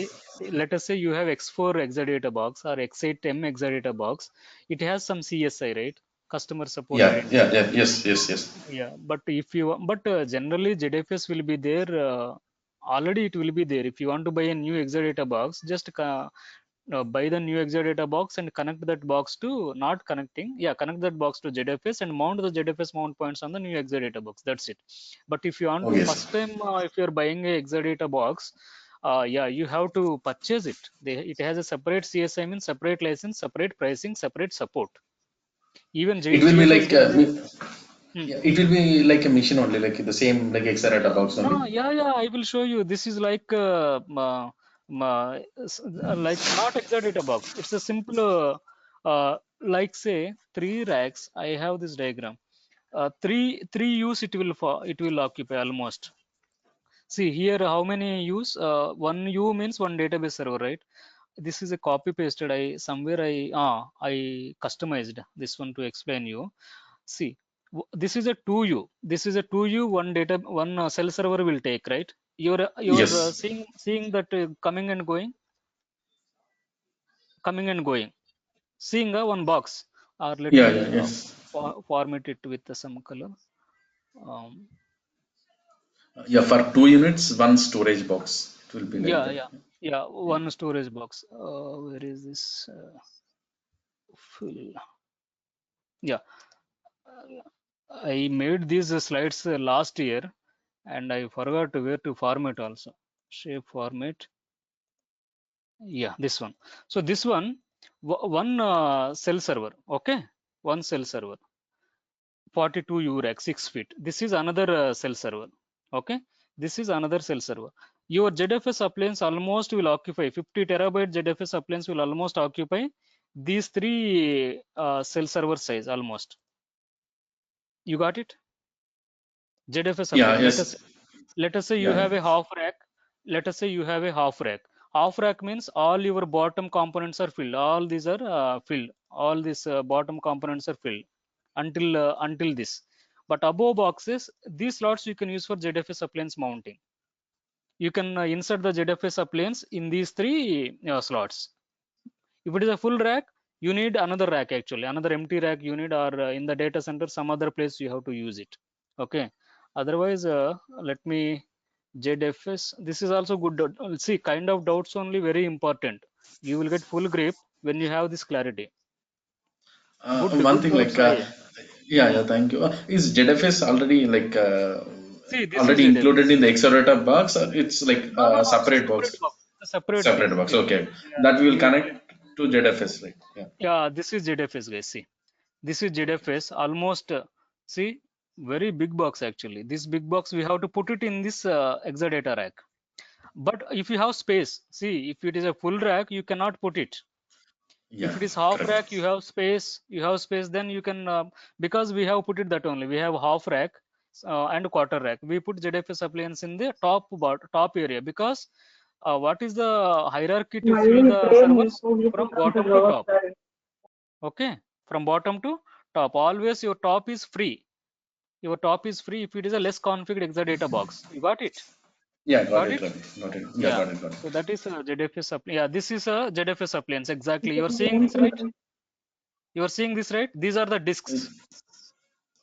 let us say you have X4 Exadata box or X8M Exadata box. It has some CSI, right? Customer support identifier. Yes, yes, yes. Yeah, but if you, but generally ZFS will be there. Already it will be there. If you want to buy a new Exadata box, just buy the new Exadata box and connect that box to, not connecting, yeah, connect that box to ZFS and mount the ZFS mount points on the new Exadata box. That's it. But if you want Oh, to yes. first time, if you're buying a Exadata box, yeah, you have to purchase it. It has a separate CSI, means separate license, separate pricing, separate support. Even It will be ZFS like, will be. Hmm. yeah, it will be like a machine only, like the same like Exadata box No, only. yeah, I will show you. This is like like not Exadata box. It's a simple, like say 3 racks. I have this diagram. Three use it will occupy almost. See here how many use. One U means one database server, right? This is a copy pasted. I customized this one to explain you. See, this is a 2U. This is a 2U. One cell server will take, right? You're Yes. seeing that coming and going. Seeing one box. Or let me Yes. format it with some color. Um, Yeah, for 2 units, one storage box. It will be like yeah, that. yeah, yeah. One storage box. Where is this? Full. Yeah, I made these slides last year, and I forgot where to format also. Shape format. Yeah, this one. So this one, one cell server. Okay, one cell server. 42 URAC 6 feet. This is another cell server. Okay, this is another cell server. Your ZFS appliance almost will occupy 50 terabyte ZFS appliance will almost occupy these three cell server size almost. You got it? ZFS Yeah, appliance. yes. Let us say you Yeah, have a half rack. Let us say you have a half rack. Half rack means all your bottom components are filled. All these are filled. All these bottom components are filled until this. But above boxes, these slots you can use for ZFS appliance mounting. You can insert the ZFS appliance in these three slots. If it is a full rack, you need another rack actually, another empty rack you need, or in the data center, some other place you have to use it. Okay. Otherwise, let me ZFS. This is also good. See, kind of doubts only very important. You will get full grip when you have this clarity. one Good thing doubts. like, Hmm. thank you. Is ZFS already like See, this is already included ZFS. in the Exadata box, or it's like a No, it's a separate separate box? box. It's a separate thing. Separate box. See, Okay, yeah, that we will connect to ZFS, right? Yeah. yeah, this is ZFS, guys. See. This is ZFS almost see very big box actually. This big box we have to put it in this Exadata rack. But if you have space, see if it is a full rack, you cannot put it. Yeah. If it is half Correct. rack, you have space, then you can because we have put it that only. We have half rack and quarter rack. We put ZFS appliance in the top area because what is the hierarchy to fill the servers from bottom to top? Okay, from bottom to top. Always your top is free. Your top is free if it is a less configured Exadata box. You got it? Yeah, got Got it, it? Ravi. Got it. Yeah, Yeah. got it. Got it. So that is a ZFS Yeah, this is a ZFS appliance. Exactly. You are seeing this right? You are seeing this right? These are the disks.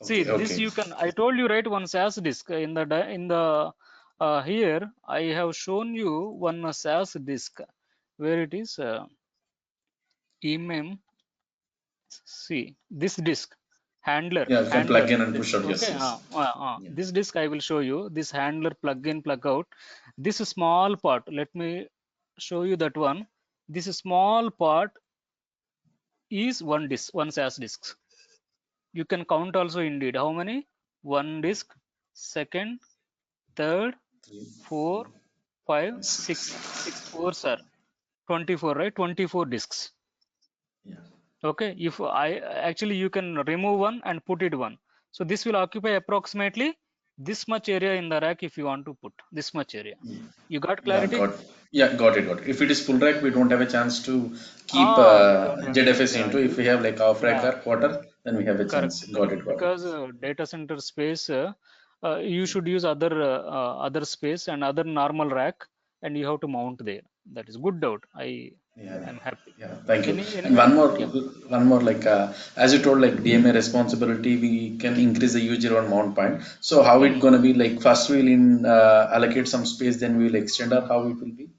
See, this you can, I told you, right, one SAS disk in the here I have shown you one SAS disk where it is EMEM. See, this disk handler. Yeah, you can plug in and push out. Yes, Okay, yes. Yeah. this disk I will show you. This handler plug in, plug out. This small part. Let me show you that one. This small part is one disk, one SAS disk. You can count also indeed. How many? One disk, second, third, 4, 5, 6. 6 fours are 24, right? 24 disks. Yeah. Okay. If I actually you can remove one and put it one. So this will occupy approximately this much area in the rack if you want to put this much area. You got clarity? Got it. If it is full rack, we don't have a chance to keep We don't have chance. ZFS into. If we have like half rack Yeah, or quarter, then we have a chance. Got it. Because data center space, you should use other space and other normal rack, and you have to mount there. That is good doubt. I'm happy. Yeah, thank you. Any And yeah. one more like as you told, like DMA responsibility, we can increase the user on mount point. So how it gonna be like? First we'll allocate some space, then we will extend, or how it will be?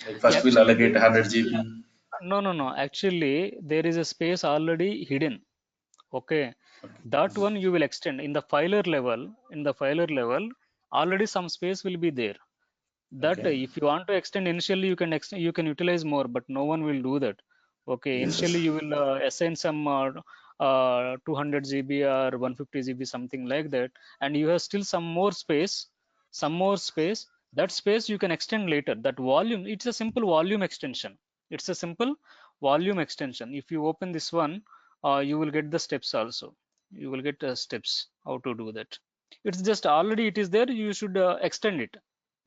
Like first we'll Actually, allocate 100 GB. no. Actually, there is a space already hidden. Okay, that one you will extend in the filer level. In the filer level, already some space will be there. That Okay. if you want to extend initially, you can extend, you can utilize more, but no one will do that. Okay, Yes, initially yes. you will assign some 200 GB or 150 GB, something like that, and you have still some more space, that space you can extend later. That volume, it's a simple volume extension. It's a simple volume extension. If you open this one, you will get the steps also. You will get steps how to do that. It's just already it is there. You should extend it.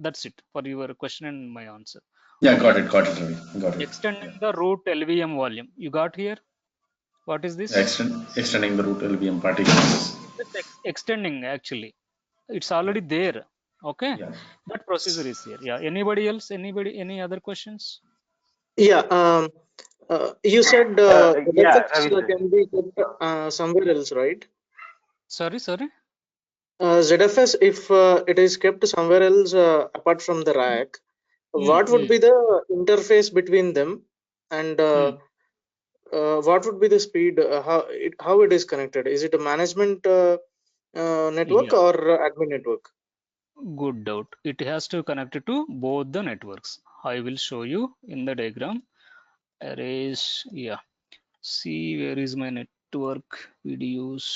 That's it for your question and my answer. Yeah, Okay. got it, Ravi. Got it. Extending Yeah. the root LVM volume. You got here? What is this? Extending the root LVM particles. Just extending actually. It's already there. Okay. Yeah. That procedure is here. Yeah. Anybody else? Any other questions? Yeah. You said the Yeah, effects Ravi sir. can be kept somewhere else, right? Sorry. ZFS, if it is kept somewhere else apart from the rack, what would be the interface between them, and what would be the speed? How it is connected? Is it a management network Yeah. or admin network? Good doubt. It has to connect it to both the networks. I will show you in the diagram. Arrays. Yeah. See, where is my network videos?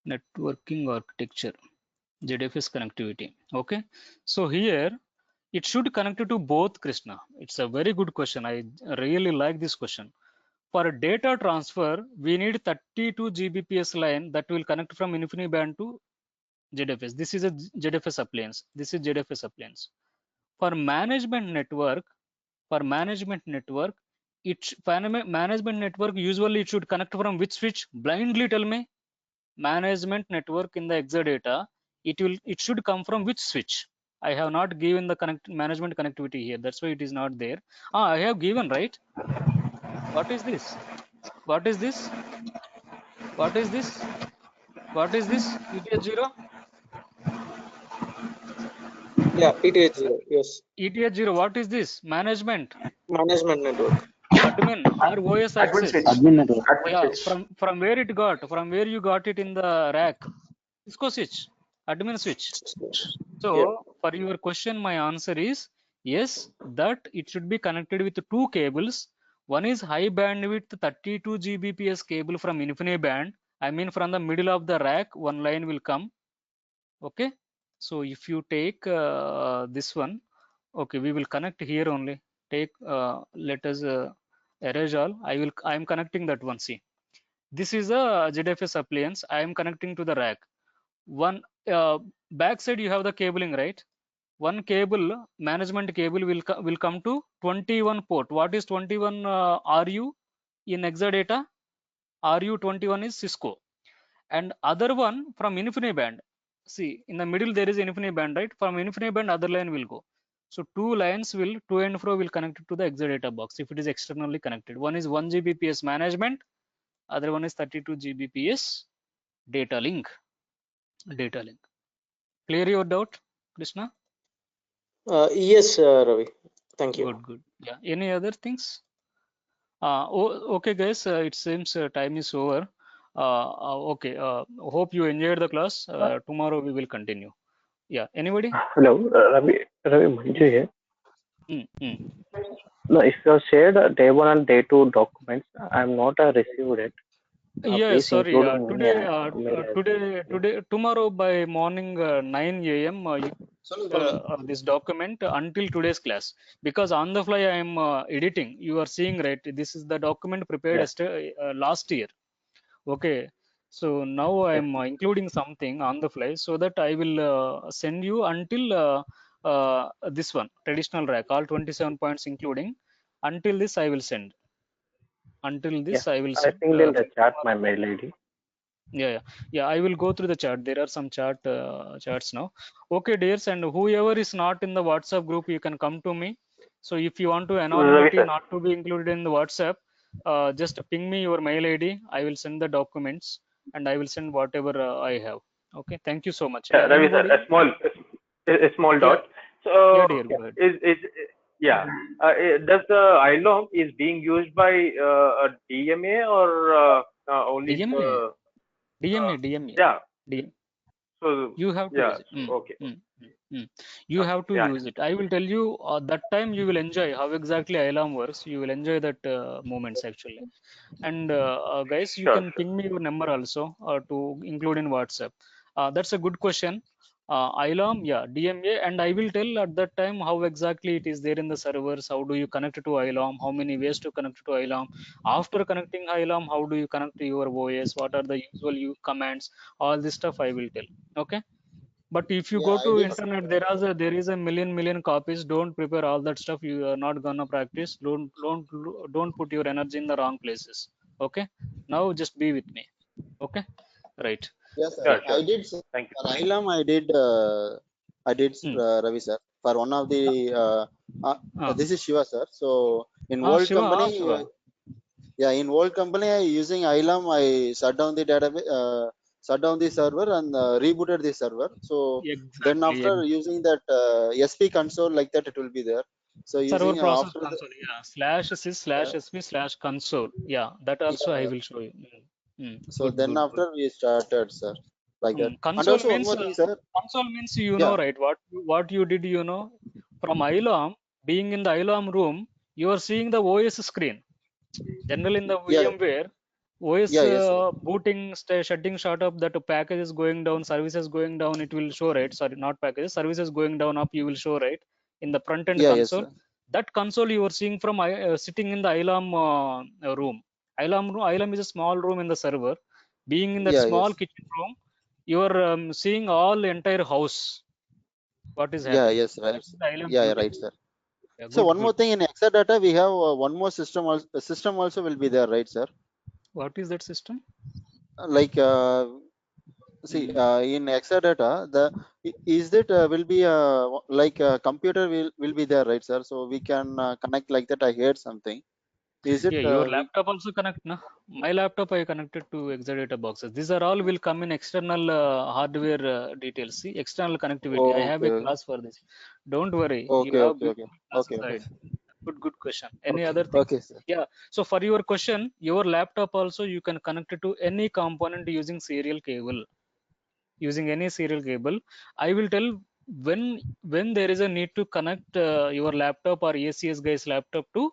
Networking architecture. ZFS connectivity. Okay. So here it should connect to both, Krishna. It's a very good question. I really like this question. For a data transfer, we need 32 Gbps line that will connect from InfiniBand to ZFS. This is a ZFS appliance. This is ZFS appliance. For management network, management network usually it should connect from which switch? Blindly tell me. Management network in the Exadata, it should come from which switch? I have not given the management connectivity here. That's why it is not there. I have given, right? What is this? What is this? What is this? What is this? ETH0? Yeah, ETH0. Yes, ETH0. What is this? Management. management network. Admin or OS Admin access. switch. Admin network. Admin Yeah, switch. from where it got? From where you got it in the rack? Cisco switch. Admin switch. So Yeah. for your question, my answer is yes, that it should be connected with two cables. One is high bandwidth 32 Gbps cable from InfiniBand. I mean from the middle of the rack, one line will come. Okay. So if you take this one, okay, we will connect here only. Take, let us erase all. I am connecting that one. See, this is a ZFS appliance. I am connecting to the rack. One backside you have the cabling, right? One cable, management cable will come to 21 port. What is 21 RU in Exadata? RU21 is Cisco, and other one from InfiniBand. See, in the middle there is InfiniBand, right? From InfiniBand other line will go. So two lines will to and fro will connect to the Exadata box if it is externally connected. One is 1 Gbps management, other one is 32 Gbps Data link. Clear your doubt, Krishna? Yes, Ravi. Thank you. Good. Yeah. Any other things? Okay, guys. It seems time is over. Okay. Hope you enjoyed the class. Tomorrow we will continue. Yeah. Anybody? Hello, Ravi Manju here. No, if you have shared day one and day two documents, I'm not received it. Yeah, Please sorry. include me mail as Tomorrow by morning 9 a.m. You this document until today's class, because on the fly I am editing. You are seeing, right? This is the document prepared yeah, last year. Okay, so now I yeah. am including something on the fly, so that I will send you until this one traditional rack, all 27 points including. Until this I will send. Until Yeah, this I will I send think in the by chat my tomorrow. mail ID. Yeah, I will go through the chat. There are some charts now. Okay, dears, and whoever is not in the WhatsApp group, you can come to me. So if you want to Ravi anonymity sir. not to be included in the WhatsApp, just ping me your mail ID. I will send the documents and I will send whatever I have. Okay, thank you so much. Yeah, Yeah, Ravi sir, anybody? a small Yeah, dot. So dear, go ahead. is yeah, does the ILOM is being used by a DMA or only DMA, for DMA. yeah? So You have to yeah, use it. okay, You have to yeah, use it. I will tell you that time you will enjoy how exactly ILAM works. You will enjoy that moments actually. And guys, you sure, can sure. ping me your number also to include in WhatsApp. That's a good question. ILAM, yeah, DMA, and I will tell at that time how exactly it is there in the servers. How do you connect to ILAM? How many ways to connect to ILAM? After connecting ILAM, how do you connect to your OS? What are the usual commands? All this stuff I will tell. Okay. But if you Yeah, go I to did. internet, there is a million copies. Don't prepare all that stuff. You are not gonna practice. Don't put your energy in the wrong places. Okay. Now just be with me. Okay. Right. Yes, sir. Yeah, I sure, sure. did. Sir. Thank you. For ILAM, I did, Hmm. Ravi sir. For one of the, this is Shiva, sir. So in old Shiva. company, Shiva. in old company, I using ILAM, I shut down the database, shut down the server and rebooted the server. So then Exactly. after using that SP console like that, it will be there. So Server using process after the, console. Yeah. Slash sys slash yeah, sp slash console. Yeah. That also I yeah. will show you. So Good. then Good. after we started, sir, like that. And Console also one means more thing, sir. Yeah, right? What you did, from ILAM, being in the ILAM room, you are seeing the OS screen. Generally, in the yeah, VMware, OS yeah, yes, sir. booting, shutting, shut up, that package is going down, services going down, it will show, right? Sorry, not packages, services going down, up, you will show, right? In the front end Yeah, yes, console. sir. That console you are seeing from sitting in the ILAM room. ILAM is a small room in the server. Being in that Yeah, small yes. kitchen room, you are seeing all entire house, what is Yeah, happening. yes, right. That's the ILAM Yeah, yeah, beauty. right, sir. Yeah, So good, one good. more thing in Exadata, we have one more system. Also, system also will be there, right, sir? What is that system? Like, see, in Exadata, is that will be like computer will be there, right, sir? So we can connect like that. I heard something. Is it Yeah, your laptop also connect, na? My laptop I connected to Exadata boxes. These are all will come in external hardware details. See, external connectivity. I have a okay, class for this. Don't worry. You okay, have okay, okay, beautiful classes okay, okay, ahead. Good question. Any okay, other things? okay, sir. Yeah. So for your question, your laptop also you can connect it to any component using serial cable. Using any serial cable. I will tell when there is a need to connect your laptop or ACS guy's laptop to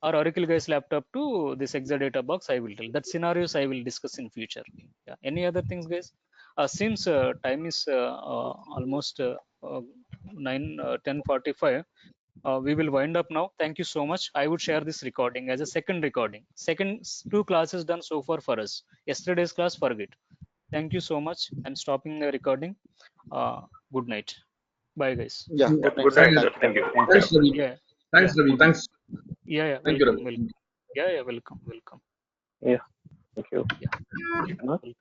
or Oracle guys laptop to this Exadata box. I will tell that scenarios I will discuss in future. Yeah. Any other things, guys? Since time is almost 10:45, we will wind up now. Thank you so much. I would share this recording as a second recording. Two classes done so far for us. Yesterday's class, forget. Thank you so much. I'm stopping the recording. Uh, Good night. Bye, guys. Yeah, Yeah, good night, good sir. night, Thank you. sir. Thank you. Thank you. Thank you. Thanks, Ravi. Yeah. Thanks, Yeah. Ravi. Good. Thanks. Yeah. Thank you, Welcome. Ravi. Welcome. Yeah. Welcome. Yeah, thank you. Yeah. Huh? Welcome.